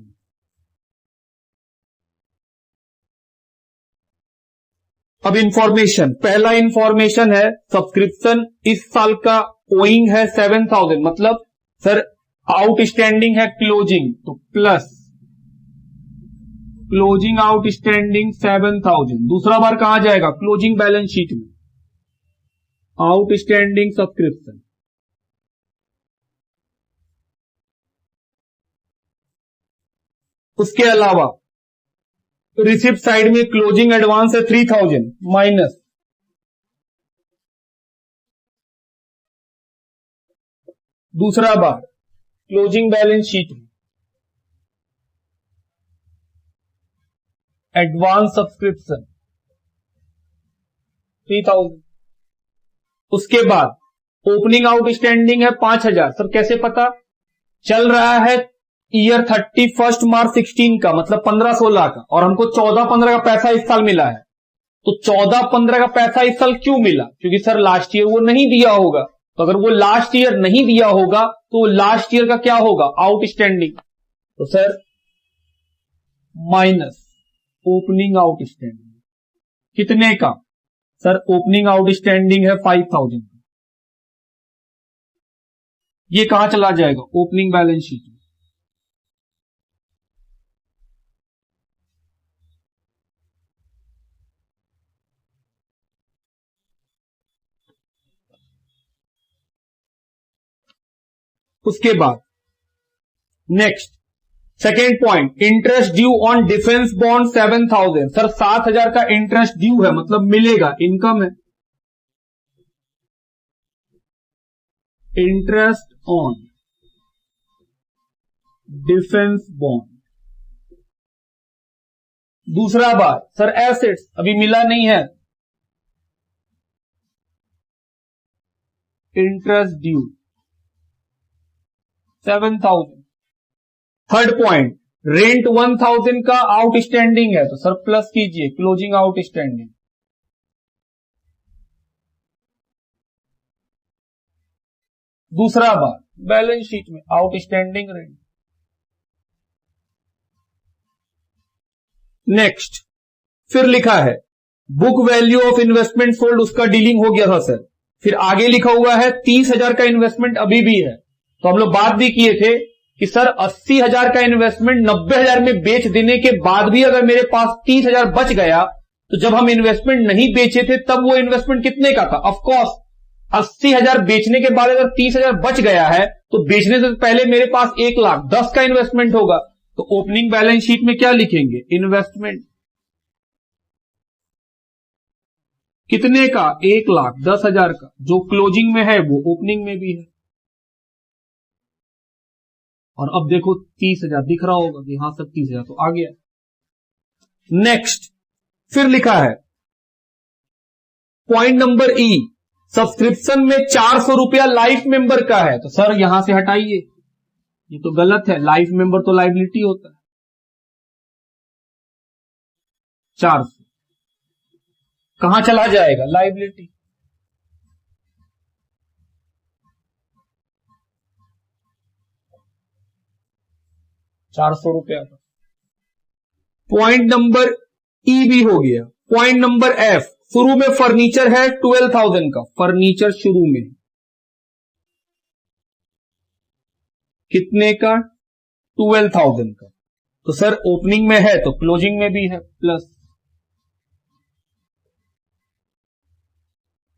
अब information, पहला इंफॉर्मेशन है सब्सक्रिप्शन इस साल का ओइंग है 7,000, मतलब सर आउटस्टैंडिंग है क्लोजिंग, तो प्लस क्लोजिंग आउटस्टैंडिंग 7,000। दूसरा बार कहां जाएगा? क्लोजिंग बैलेंस शीट में, आउटस्टैंडिंग सब्सक्रिप्शन। उसके अलावा रिसिप्ट साइड में क्लोजिंग एडवांस है 3,000 माइनस दूसरा बार क्लोजिंग बैलेंस शीट में एडवांस सब्सक्रिप्शन 3,000। उसके बाद ओपनिंग आउटस्टैंडिंग है 5,000। सर कैसे पता? चल रहा है ईयर 31 मार्च 16 का, मतलब 15-16 का, और हमको 14-15 का पैसा इस साल मिला है। तो 14-15 का पैसा इस साल क्यों मिला? क्योंकि सर लास्ट ईयर वो नहीं दिया होगा। तो अगर वो लास्ट ईयर नहीं दिया होगा तो लास्ट ईयर का क्या होगा? आउटस्टैंडिंग। तो सर माइनस ओपनिंग आउटस्टैंडिंग कितने का? सर ओपनिंग आउटस्टैंडिंग है 5,000। ये कहां चला जाएगा? ओपनिंग बैलेंस शीट में। उसके बाद next second point, interest due on defence bond 7,000। Sir 7,000 का इंटरेस्ट ड्यू है, मतलब मिलेगा, इनकम है। Interest on defence bond. दूसरा बार सर एसेट्स अभी मिला नहीं है, interest due 7,000। Third point, rent 1,000 का आउटस्टैंडिंग है, तो सर प्लस कीजिए क्लोजिंग आउटस्टैंडिंग। दूसरा बार बैलेंस शीट में आउटस्टैंडिंग रेंट। नेक्स्ट फिर लिखा है book value of investment sold, उसका डीलिंग हो गया था सर। फिर आगे लिखा हुआ है 30,000 का इन्वेस्टमेंट अभी भी है। तो हम लोग बात भी किए थे कि सर 80,000 का इन्वेस्टमेंट 90,000 में बेच देने के बाद भी अगर मेरे पास 30,000 बच गया, तो जब हम इन्वेस्टमेंट नहीं बेचे थे तब वो इन्वेस्टमेंट कितने का था? ऑफकोर्स 80,000 बेचने के बाद अगर 30,000 बच गया है तो बेचने से पहले मेरे पास 1,10,000 का इन्वेस्टमेंट होगा। तो ओपनिंग बैलेंस शीट में क्या लिखेंगे? इन्वेस्टमेंट कितने का? 1,10,000 का। जो क्लोजिंग में है वो ओपनिंग में भी है। और अब देखो 30,000 दिख रहा होगा कि हाँ सर 30,000 तो आ गया। नेक्स्ट फिर लिखा है पॉइंट नंबर ई, सब्सक्रिप्शन में 400 रुपया लाइफ मेंबर का है। तो सर यहां से हटाइए, ये तो गलत है, लाइफ मेंबर तो लाइबिलिटी होता है। 400 कहां चला जाएगा? लाइबिलिटी। 400 रुपया का। पॉइंट नंबर ई भी हो गया। पॉइंट नंबर एफ, शुरू में फर्नीचर है 12,000 का, फर्नीचर शुरू में कितने का? 12,000 का। तो सर ओपनिंग में है तो क्लोजिंग में भी है, प्लस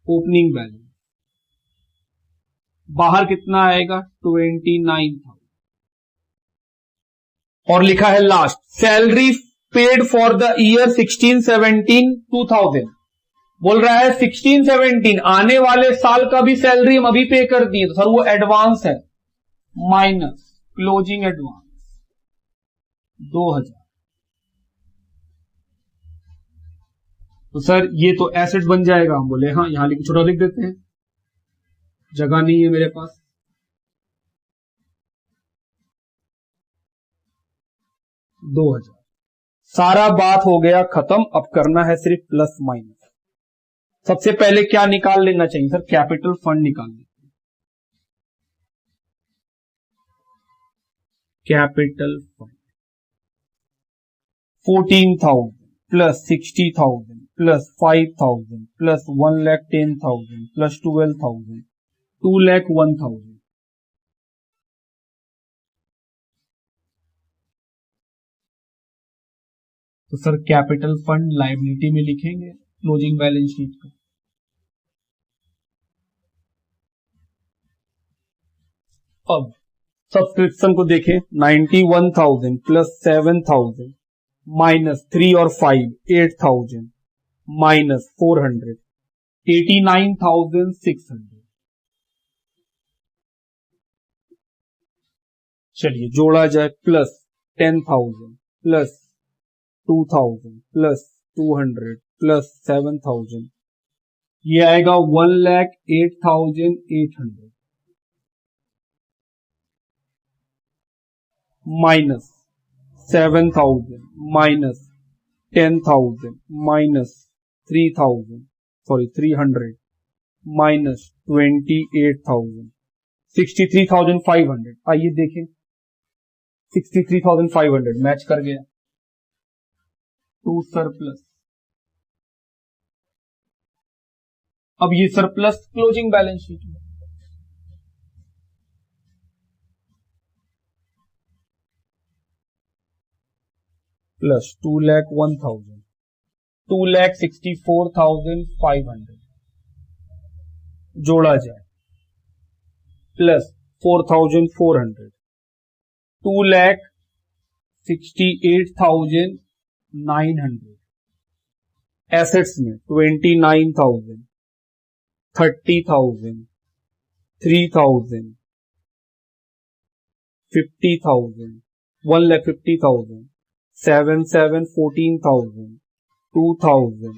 ओपनिंग बैलेंस। बाहर कितना आएगा? 29,000। और लिखा है last, salary paid for the year 16-17 2,000। बोल रहा है 16-17 आने वाले साल का भी सैलरी हम अभी पे कर दिए, तो सर वो एडवांस है, माइनस क्लोजिंग एडवांस 2,000। तो सर ये तो एसेट बन जाएगा। हम बोले हाँ, यहां लिख छोटा लिख देते हैं, जगह नहीं है मेरे पास। दो 2,000। सारा बात हो गया खत्म। अब करना है सिर्फ प्लस माइनस। सबसे पहले क्या निकाल लेना चाहिए सर? कैपिटल फंड निकाल लेते हैं। Capital fund 14,000 plus 60,000 plus 5,000 plus 1,10,000 plus 12,000 2,01,000। तो सर कैपिटल फंड लायबिलिटी में लिखेंगे क्लोजिंग बैलेंस शीट का। अब सब्सक्रिप्शन को देखें, 91,000 प्लस 7,000 माइनस 3 और 5 8,000 माइनस 400 89,600। चलिए जोड़ा जाए, प्लस 10,000 प्लस 2,000 प्लस 200 प्लस 7,000, ये आएगा 1,08,800 माइनस 7,000 माइनस 10,000 माइनस 300 माइनस 28,000 63,500। आइए देखें, 63,500 मैच कर गया। To surplus. अब ये सरप्लस क्लोजिंग बैलेंस शीट में, प्लस 2,01,000 2,64,500 जोड़ा जाए, प्लस 4,400 2,68,900। एसेट्स में 29,000 30,000 3,000 50,000 1,50,000 7,7 14,000 2,000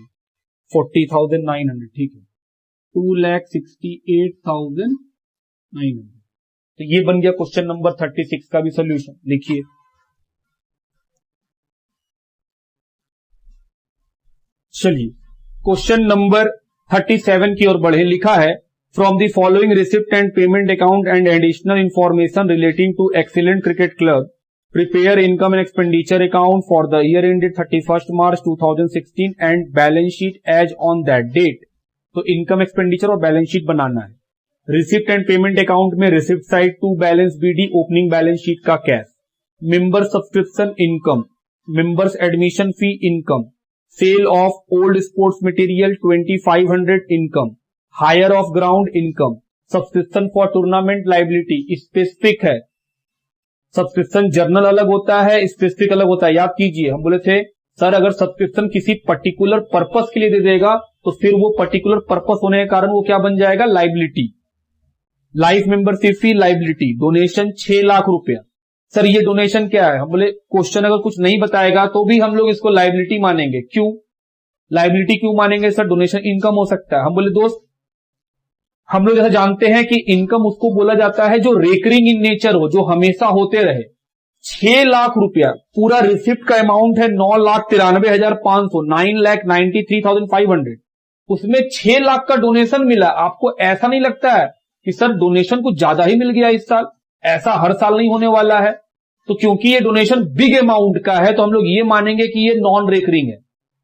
40,900। ठीक है, 2,68,900। तो ये बन गया क्वेश्चन नंबर 36 का भी सोल्यूशन। लिखिए, चलिए क्वेश्चन नंबर 37 की ओर बढ़े। लिखा है, from the following receipt and payment account and additional information relating to excellent cricket club prepare income and expenditure account for the year ended 31st March 2016 and balance sheet as on that date। तो income expenditure और balance sheet बनाना है। Receipt and payment account में receipt side to balance BD opening balance sheet का cash, member subscription income, members admission fee income, sale of old sports material 2,500 income, hire of ground income, subscription for tournament liability specific है। Subscription general अलग होता है, specific अलग होता है। याद कीजिए, हम बोले थे सर अगर सब्सक्रिप्शन किसी पर्टिकुलर पर्पस के लिए दे देगा तो फिर वो पर्टिकुलर पर्पस होने के कारण वो क्या बन जाएगा, लाइबिलिटी। लाइफ मेंबरशिप फी लाइबिलिटी, डोनेशन 6 लाख रुपया। सर ये डोनेशन क्या है, हम बोले क्वेश्चन अगर कुछ नहीं बताएगा तो भी हम लोग इसको लाइबिलिटी मानेंगे। क्यों लाइबिलिटी क्यों मानेंगे सर, डोनेशन इनकम हो सकता है। हम बोले दोस्त, हम लोग जैसा जानते हैं कि इनकम उसको बोला जाता है जो रेकरिंग इन नेचर हो, जो हमेशा होते रहे। 6 लाख रुपया पूरा रिसिप्ट का अमाउंट है 9,93,500 9,93,500, उसमें 6 लाख का डोनेशन मिला। आपको ऐसा नहीं लगता है कि सर डोनेशन कुछ ज्यादा ही मिल गया इस साल? ऐसा हर साल नहीं होने वाला है। तो क्योंकि ये डोनेशन बिग अमाउंट का है तो हम लोग ये मानेंगे कि ये नॉन रेकरिंग है।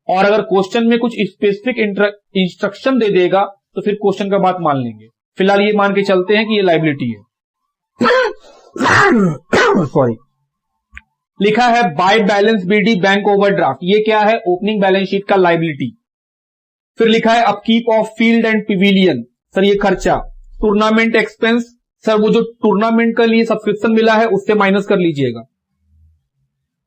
और अगर क्वेश्चन में कुछ स्पेसिफिक इंस्ट्रक्शन दे देगा तो फिर क्वेश्चन का बात मान लेंगे। फिलहाल ये मान के चलते हैं कि ये लाइबिलिटी है। सॉरी, लिखा है by balance BD bank overdraft, ये क्या है, ओपनिंग बैलेंस शीट का लाइबिलिटी। फिर लिखा है upkeep of field and pavilion, sir ये खर्चा। टूर्नामेंट एक्सपेंस, सर वो जो टूर्नामेंट के लिए सब्सक्रिप्शन मिला है उससे माइनस कर लीजिएगा।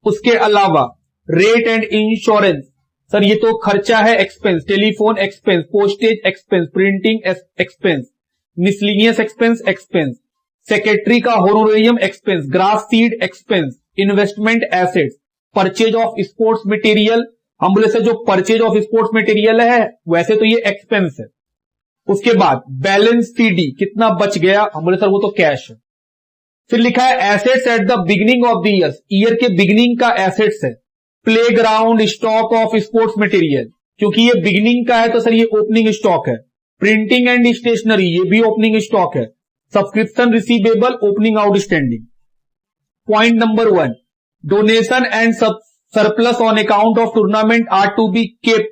उसके अलावा रेट एंड इंश्योरेंस, सर ये तो खर्चा है, expense. Telephone expense, postage expense, printing expense, miscellaneous expense expense, secretary का honorarium expense, grass seed expense, investment assets, purchase of sports material. हम बोले सर जो परचेज ऑफ स्पोर्ट्स मटेरियल है वैसे तो ये एक्सपेंस है। उसके बाद बैलेंस सीडी कितना बच गया, हम बोले सर वो तो कैश है। फिर लिखा है assets at the beginning of the year के बिगिनिंग का एसेट्स है। Playground stock of sports material, क्योंकि ये बिगिनिंग का है तो सर ये ओपनिंग स्टॉक है। प्रिंटिंग एंड स्टेशनरी, ये भी ओपनिंग स्टॉक है। Subscription receivable, opening outstanding. Point number 1, donation and surplus on account of tournament are to be kept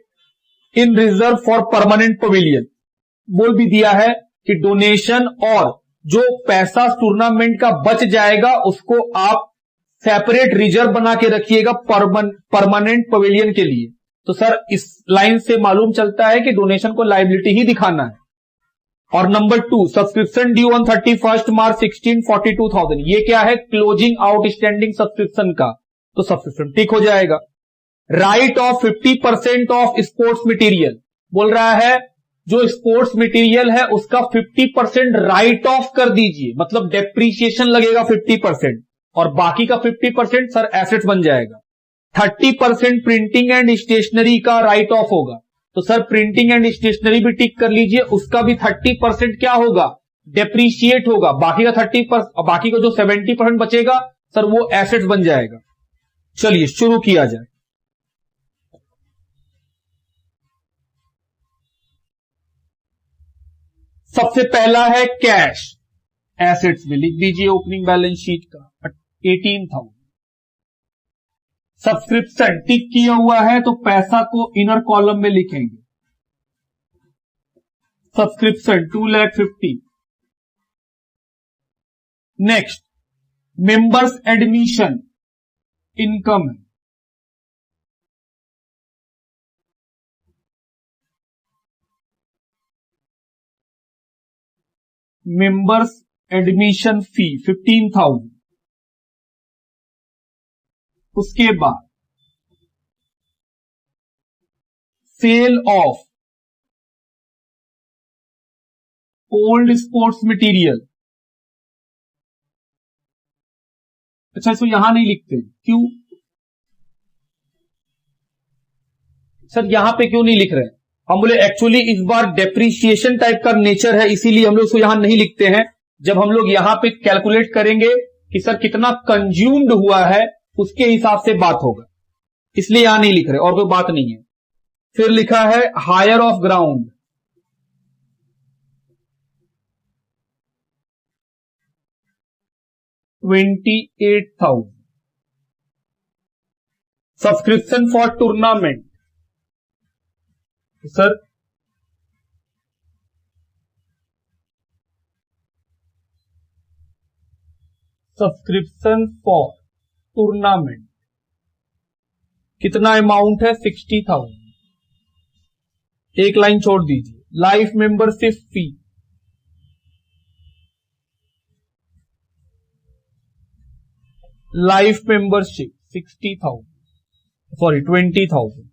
in reserve for permanent pavilion. बोल भी दिया है कि डोनेशन और जो पैसा टूर्नामेंट का बच जाएगा उसको आप सेपरेट रिजर्व बना के रखिएगा परमानेंट पवेलियन के लिए। तो सर इस लाइन से मालूम चलता है कि डोनेशन को लायबिलिटी ही दिखाना है। और number 2, subscription due on 31 March 16 42,000, ये क्या है? क्लोजिंग आउटस्टैंडिंग सब्सक्रिप्शन का, तो सब्सक्रिप्शन टिक हो जाएगा। Right of 50% of sports material, बोल रहा है जो स्पोर्ट्स मटेरियल है उसका 50% राइट ऑफ कर दीजिए, मतलब डेप्रीशिएशन लगेगा 50% और बाकी का 50% सर एसेट्स बन जाएगा। 30% प्रिंटिंग एंड स्टेशनरी का राइट ऑफ होगा, तो सर प्रिंटिंग एंड स्टेशनरी भी टिक कर लीजिए, उसका भी 30% क्या होगा? डेप्रीशिएट होगा। बाकी का 30%, बाकी का जो 70% बचेगा सर वो एसेट्स बन जाएगा। चलिए शुरू किया जाए। सबसे पहला है कैश, एसेट्स में लिख दीजिए ओपनिंग बैलेंस शीट का 18,000। सब्सक्रिप्शन टिक किया हुआ है तो पैसा को इनर कॉलम में लिखेंगे। Subscription 2,50,000। Next, members admission income है, मेंबर्स एडमिशन फी 15,000। उसके बाद sale of old sports material, अच्छा इसको यहां नहीं लिखते, क्यों सर? यहां पे क्यों नहीं लिख रहे? हम बोले एक्चुअली इस बार डेप्रीशिएशन टाइप का नेचर है, इसीलिए हम लोग इसको यहां नहीं लिखते हैं। जब हम लोग यहां पे कैलकुलेट करेंगे कि सर कितना कंज्यूम्ड हुआ है उसके हिसाब से बात होगा, इसलिए यहां नहीं लिख रहे, और कोई बात नहीं है। फिर लिखा है hire of ground, $28,000। Subscription for tournament, sir subscription for tournament कितना अमाउंट है? 60,000। एक लाइन छोड़ दीजिए। Life membership fee, life membership 60,000, sorry 20,000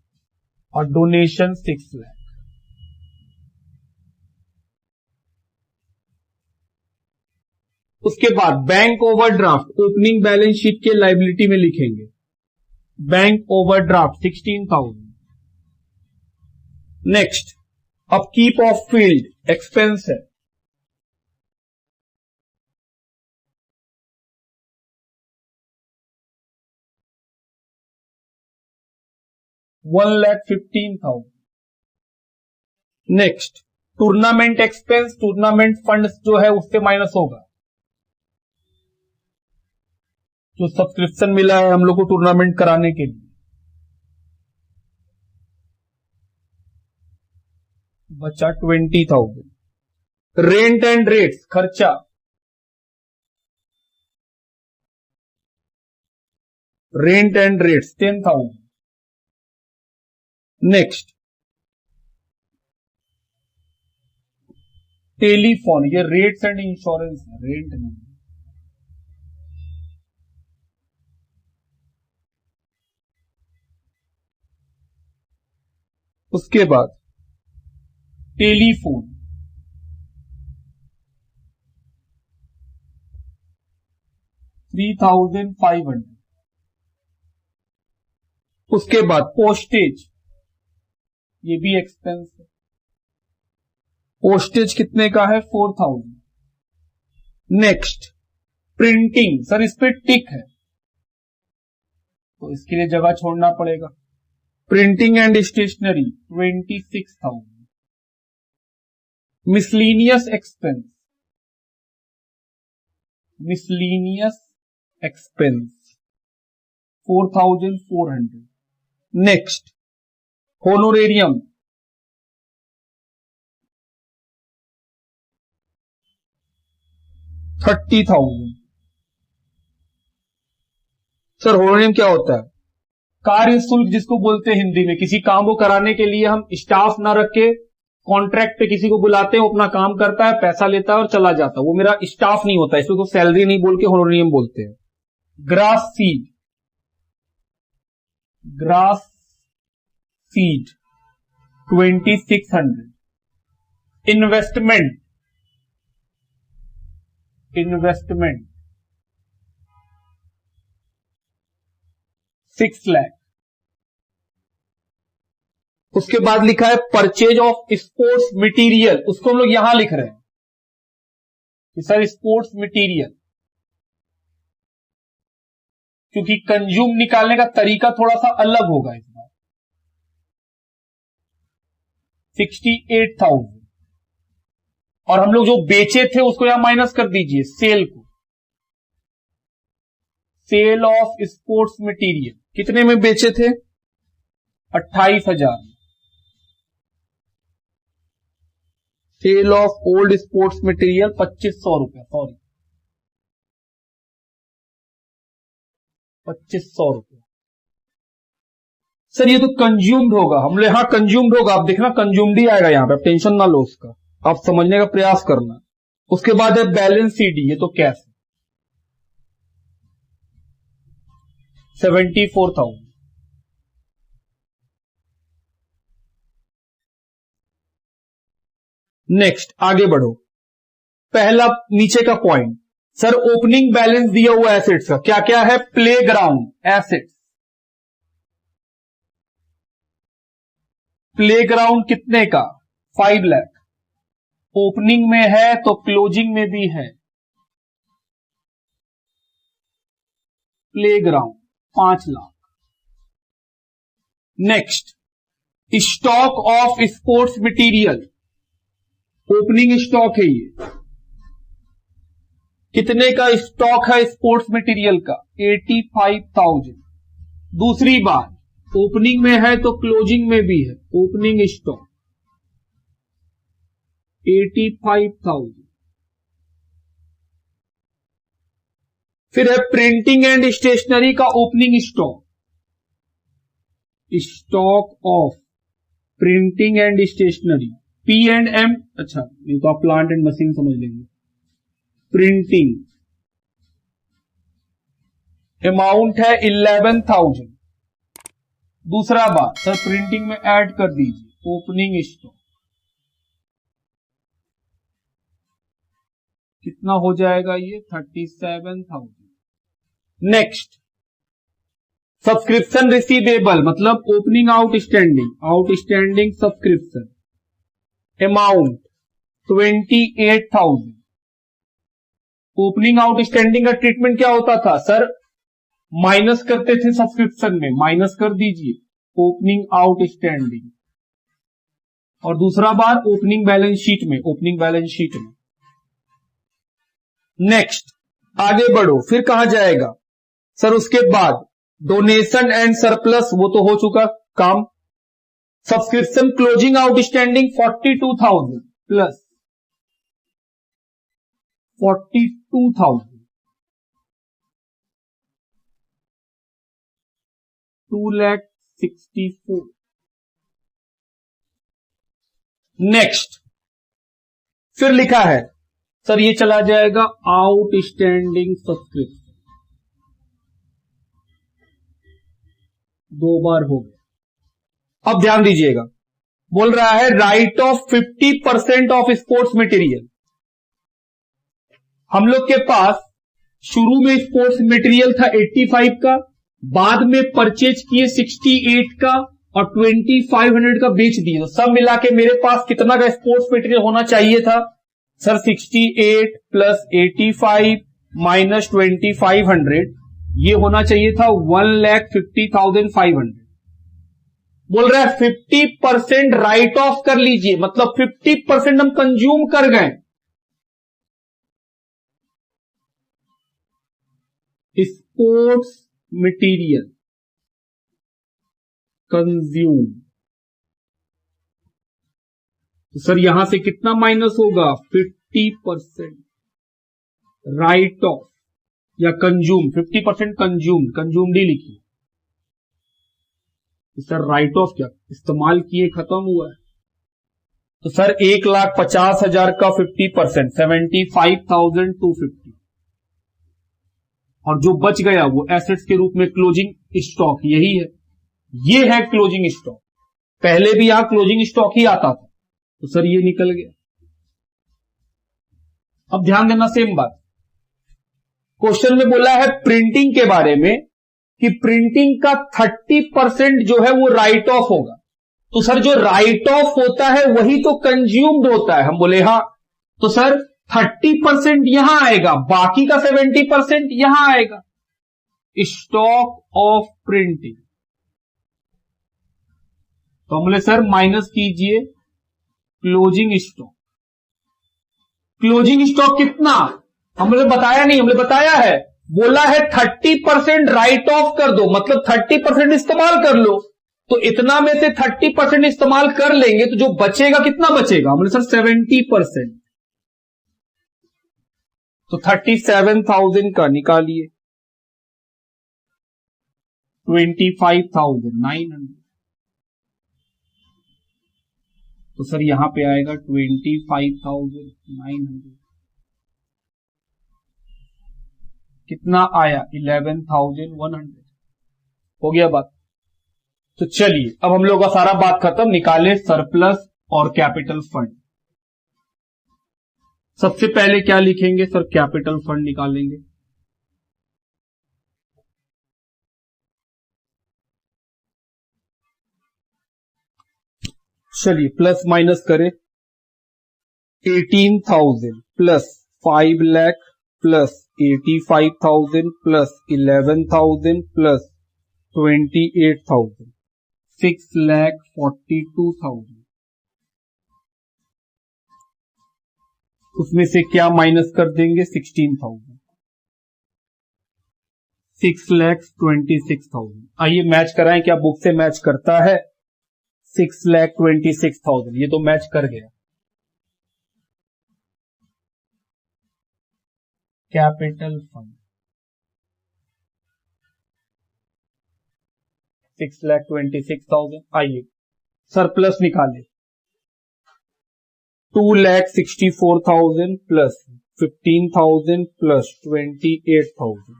और डोनेशन 6 लाख। उसके बाद bank overdraft opening balance sheet के लायबिलिटी में लिखेंगे। Bank overdraft 16,000। Next, upkeep of field expense है, $1,15,000। Next, tournament expense, tournament fund जो है उससे माइनस होगा, जो सब्सक्रिप्शन मिला है हम लोग को टूर्नामेंट कराने के लिए, बचा 20,000। रेंट एंड रेट्स खर्चा, rent and rates 10,000। Next, telephone, ये रेट्स एंड इंश्योरेंस है, रेंट नहीं। उसके बाद टेलीफोन 3,500। उसके बाद पोस्टेज, ये भी एक्सपेंस है, पोस्टेज कितने का है? 4,000। नेक्स्ट, प्रिंटिंग, सर इस पे टिक है तो इसके लिए जगह छोड़ना पड़ेगा। Printing and stationery 26,000। Miscellaneous expense, miscellaneous expense 4,400। Next, honorarium 30,000। Sir honorarium क्या होता है? कार्य शुल्क जिसको बोलते हैं हिंदी में। किसी काम को कराने के लिए हम स्टाफ ना रख के कॉन्ट्रैक्ट पे किसी को बुलाते हैं, वो अपना काम करता है, पैसा लेता है और चला जाता है, वो मेरा स्टाफ नहीं होता, इसको तो सैलरी नहीं बोल के होनोरियम बोलते हैं। Grass seed, grass seed 2600। Investment, investment 6 lakh. उसके बाद लिखा है परचेज ऑफ स्पोर्ट्स मटेरियल, उसको हम लोग यहां लिख रहे हैं कि सर स्पोर्ट्स मटेरियल, क्योंकि कंज्यूम निकालने का तरीका थोड़ा सा अलग होगा इस बार। 68,000। और हम लोग जो बेचे थे उसको यहां माइनस कर दीजिए, सेल को। सेल ऑफ स्पोर्ट्स मटेरियल कितने में बेचे थे? 28,000। Sale of old sports material 2500 रुपया, सॉरी 2500 रुपया। सर ये तो कंज्यूम्ड होगा, हम लोग यहां कंज्यूम्ड होगा, आप देखना कंज्यूम्ड ही आएगा यहां पे, आप टेंशन ना लो उसका, आप समझने का प्रयास करना। उसके बाद है बैलेंस सीडी, ये तो कैश है 74,000। नेक्स्ट आगे बढ़ो। पहला नीचे का पॉइंट, सर ओपनिंग बैलेंस दिया हुआ एसेट्स का क्या क्या है? प्लेग्राउंड एसेट्स, प्लेग्राउंड कितने का? 5 लाख। ओपनिंग में है तो क्लोजिंग में भी है। Playground 5 lakh. Next stock of sports material, opening stock है ये, कितने का स्टॉक है स्पोर्ट्स मटेरियल का? 85,000। दूसरी बात, ओपनिंग में है तो क्लोजिंग में भी है, ओपनिंग स्टॉक 85,000। फिर है प्रिंटिंग एंड स्टेशनरी का opening stock, stock of printing and stationery P&M, अच्छा ये तो आप प्लांट एंड मशीन समझ लेंगे। प्रिंटिंग अमाउंट है 11,000। दूसरा बात, सर प्रिंटिंग में ऐड कर दीजिए ओपनिंग स्टॉक, कितना हो जाएगा ये? 37,000। नेक्स्ट सब्सक्रिप्शन रिसीवेबल, मतलब opening outstanding, outstanding subscription amount 28,000। Opening outstanding का ट्रीटमेंट क्या होता था? सर माइनस करते थे सब्सक्रिप्शन में, माइनस कर दीजिए ओपनिंग आउटस्टैंडिंग। और दूसरा बार ओपनिंग बैलेंस शीट में, ओपनिंग बैलेंस शीट में। नेक्स्ट आगे बढ़ो, फिर कहा जाएगा सर उसके बाद डोनेशन एंड सरप्लस, वो तो हो चुका काम। Subscription closing outstanding 42,000 plus 42,000, 2,64,000। Next फिर लिखा है सर ये चला जाएगा आउटस्टैंडिंग सब्सक्रिप्शन, 2 बार हो गया। अब ध्यान दीजिएगा, बोल रहा है right of 50% of sports material. हम लोग के पास शुरू में स्पोर्ट्स मटेरियल था 85 का, बाद में परचेज किए 68 का और 2500 का बेच दिए, तो सब मिला के मेरे पास कितना का स्पोर्ट्स मटेरियल होना चाहिए था? सर 68 प्लस 85 माइनस 2500, ये होना चाहिए था 1,50,500। बोल रहा है 50% राइट ऑफ कर लीजिए, मतलब 50% हम कंज्यूम कर गए। स्पोर्ट्स मटेरियल कंज्यूम, तो सर यहां से कितना माइनस होगा? 50% राइट ऑफ या कंज्यूम, 50% कंज्यूम्ड ही लिखिए। सर राइट ऑफ क्या, इस्तेमाल किए खत्म हुआ है, तो सर 1,50,000 का 50% 75,250, और जो बच गया वो एसेट्स के रूप में क्लोजिंग स्टॉक, यही है, ये है क्लोजिंग स्टॉक। पहले भी यहां क्लोजिंग स्टॉक ही आता था, तो सर ये निकल गया। अब ध्यान देना, सेम बात क्वेश्चन में बोला है प्रिंटिंग के बारे में कि प्रिंटिंग का 30% जो है वो राइट ऑफ होगा। तो सर जो राइट ऑफ होता है वही तो कंज्यूम्ड होता है। हम बोले हाँ, तो सर 30% यहां आएगा, बाकी का 70% यहां आएगा। स्टॉक ऑफ प्रिंटिंग, तो हम बोले सर माइनस कीजिए क्लोजिंग स्टॉक। क्लोजिंग स्टॉक कितना, हमने बताया नहीं, हमने बताया है, बोला है 30% राइट ऑफ कर दो, मतलब 30% इस्तेमाल कर लो। तो इतना में से 30% इस्तेमाल कर लेंगे तो जो बचेगा कितना बचेगा, हमने सर 70%, तो 37,000 का निकालिए, 25,900, तो सर यहां पे आएगा 25,900, कितना आया 11,100, हो गया बात। तो चलिए अब हम लोग का सारा बात खत्म, निकाले सरप्लस और कैपिटल फंड। सबसे पहले क्या लिखेंगे सर, कैपिटल फंड निकालेंगे। चलिए प्लस माइनस करें, 18,000 plus 5 lakh plus 85,000 plus 11,000 plus 28,000, 6,42,000। उसमें से क्या माइनस कर देंगे, 16,000, 6,26,000। आइए मैच कराएं, क्या बुक से मैच करता है, 6,26,000, ये तो मैच कर गया। Capital fund 6,26,000। आइए सरप्लस निकाले, 2,64,000 plus 15,000 plus 28,000,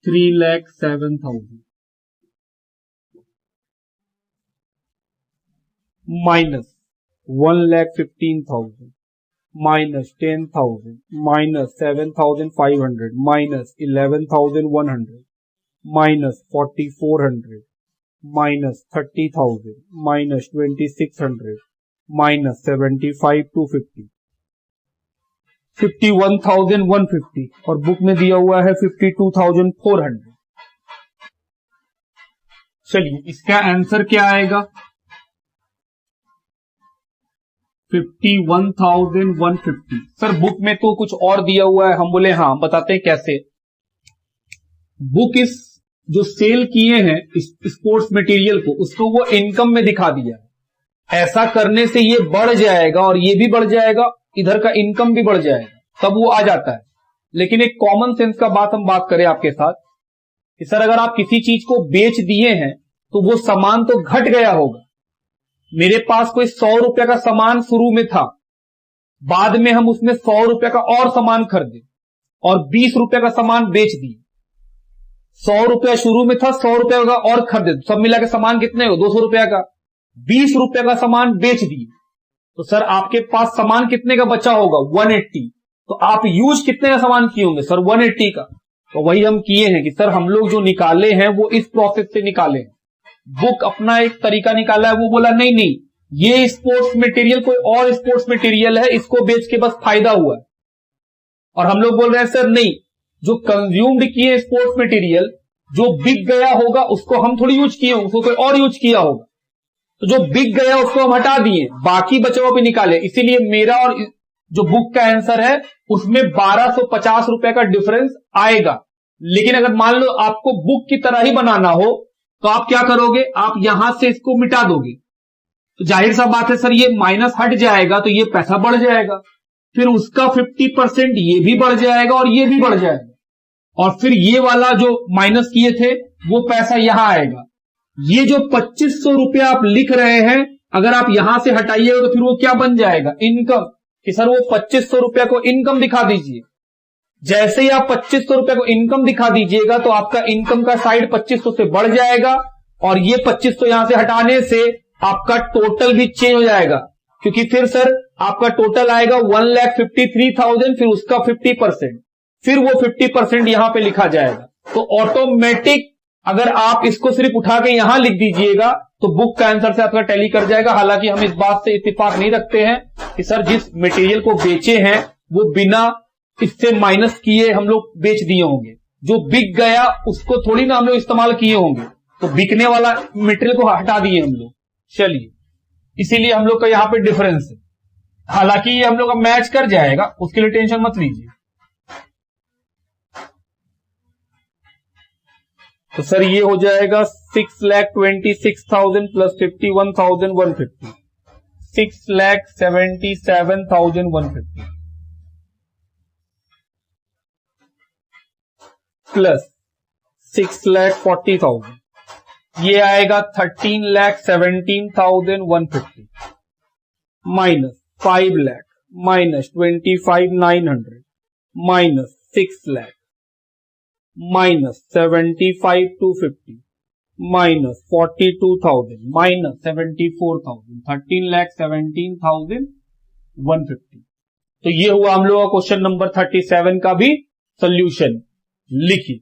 3,07,000 minus 1,15,000 minus 10,000 minus 7,500 minus 11,100 minus 4,400 minus 30,000 minus 2,600 minus 75,250, 51,150, और बुक में दिया हुआ है 52,400। चलिए इसका आंसर क्या आएगा, 51,150। सर बुक में तो कुछ और दिया हुआ है, हम बोले हाँ बताते हैं कैसे। बुक इस जो सेल किए हैं स्पोर्ट्स मटेरियल को, उसको वो इनकम में दिखा दिया है। ऐसा करने से ये बढ़ जाएगा और ये भी बढ़ जाएगा, इधर का इनकम भी बढ़ जाएगा, तब वो आ जाता है। लेकिन एक कॉमन सेंस का बात हम बात करें आपके साथ कि सर अगर आप किसी चीज को बेच दिए हैं तो वो सामान तो घट गया होगा। मेरे पास कोई 100 रुपए का सामान शुरू में था, बाद में हम उसमें 100 रुपए का और सामान खरीदे और 20 रुपए का सामान बेच दिए। 100 रुपया शुरू में था, 100 रुपए का और खरीदे, सब मिला के सामान कितने हो, 200 रुपया का, 20 रुपए का सामान बेच दिए, तो सर आपके पास सामान कितने का बचा होगा, 180। तो आप यूज कितने का सामान किए होंगे, सर 180 का। तो वही हम किए हैं कि सर हम लोग जो निकाले हैं वो इस प्रोसेस से निकाले हैं। बुक अपना एक तरीका निकाला है, वो बोला नहीं नहीं ये स्पोर्ट्स मटेरियल कोई और स्पोर्ट्स मटेरियल है, इसको बेच के बस फायदा हुआ है। और हम लोग बोल रहे हैं सर नहीं, जो कंज्यूम्ड किए स्पोर्ट्स मटेरियल जो बिक गया होगा उसको हम थोड़ी यूज किए, उसको कोई और यूज किया होगा। तो जो बिक गया उसको हम हटा दिए, बाकी बचे हुए भी निकाले। इसीलिए मेरा और जो बुक का आंसर है उसमें 1250 रुपए का डिफरेंस आएगा। लेकिन अगर मान लो आपको बुक की तरह ही बनाना हो तो आप क्या करोगे, आप यहां से इसको मिटा दोगे, तो जाहिर सा बात है सर ये माइनस हट जाएगा तो ये पैसा बढ़ जाएगा। फिर उसका 50% ये भी बढ़ जाएगा और ये भी बढ़ जाएगा, और फिर ये वाला जो माइनस किए थे वो पैसा यहां आएगा। ये जो 2500 रुपया आप लिख रहे हैं, अगर आप यहां से हटाइएगा तो फिर वो क्या बन जाएगा, इनकम। कि सर वो 2500 रुपया को इनकम दिखा दीजिए। जैसे ही आप 2500 रुपया को इनकम दिखा दीजिएगा तो आपका इनकम का साइड 2500 से बढ़ जाएगा, और ये 2500 यहां से हटाने से आपका टोटल भी चेंज हो जाएगा, क्योंकि फिर सर आपका टोटल आएगा 1,53,000, फिर उसका 50%, फिर वो 50% यहां पे लिखा जाएगा। तो ऑटोमेटिक अगर आप इसको सिर्फ उठा के यहां लिख दीजिएगा तो बुक का आंसर से आपका टैली कर जाएगा। हालांकि हम इस बात से इत्तेफाक नहीं रखते हैं कि सर जिस मटेरियल को बेचे हैं वो बिना इससे माइनस किए हम लोग बेच दिए होंगे, जो बिक गया उसको थोड़ी ना हम लोग इस्तेमाल किए होंगे, तो बिकने वाला मटेरियल को हटा दिए हम लोग। चलिए, इसीलिए हम लोग का यहां पे डिफरेंस है। हालांकि ये हम लोग का मैच कर जाएगा, उसके लिए टेंशन मत लीजिए। तो सर ये हो जाएगा 6,26,000 प्लस 51,150, 6,77,150 प्लस 6,40,000, ये आएगा 13,17,150 minus 5 lakh minus 25,900 minus 6 lakh minus 75,250 minus 42,000 minus 74,000, 13,17,150। तो ये हुआ हम लोग का क्वेश्चन नंबर 37 का भी सोल्यूशन। लिखिए।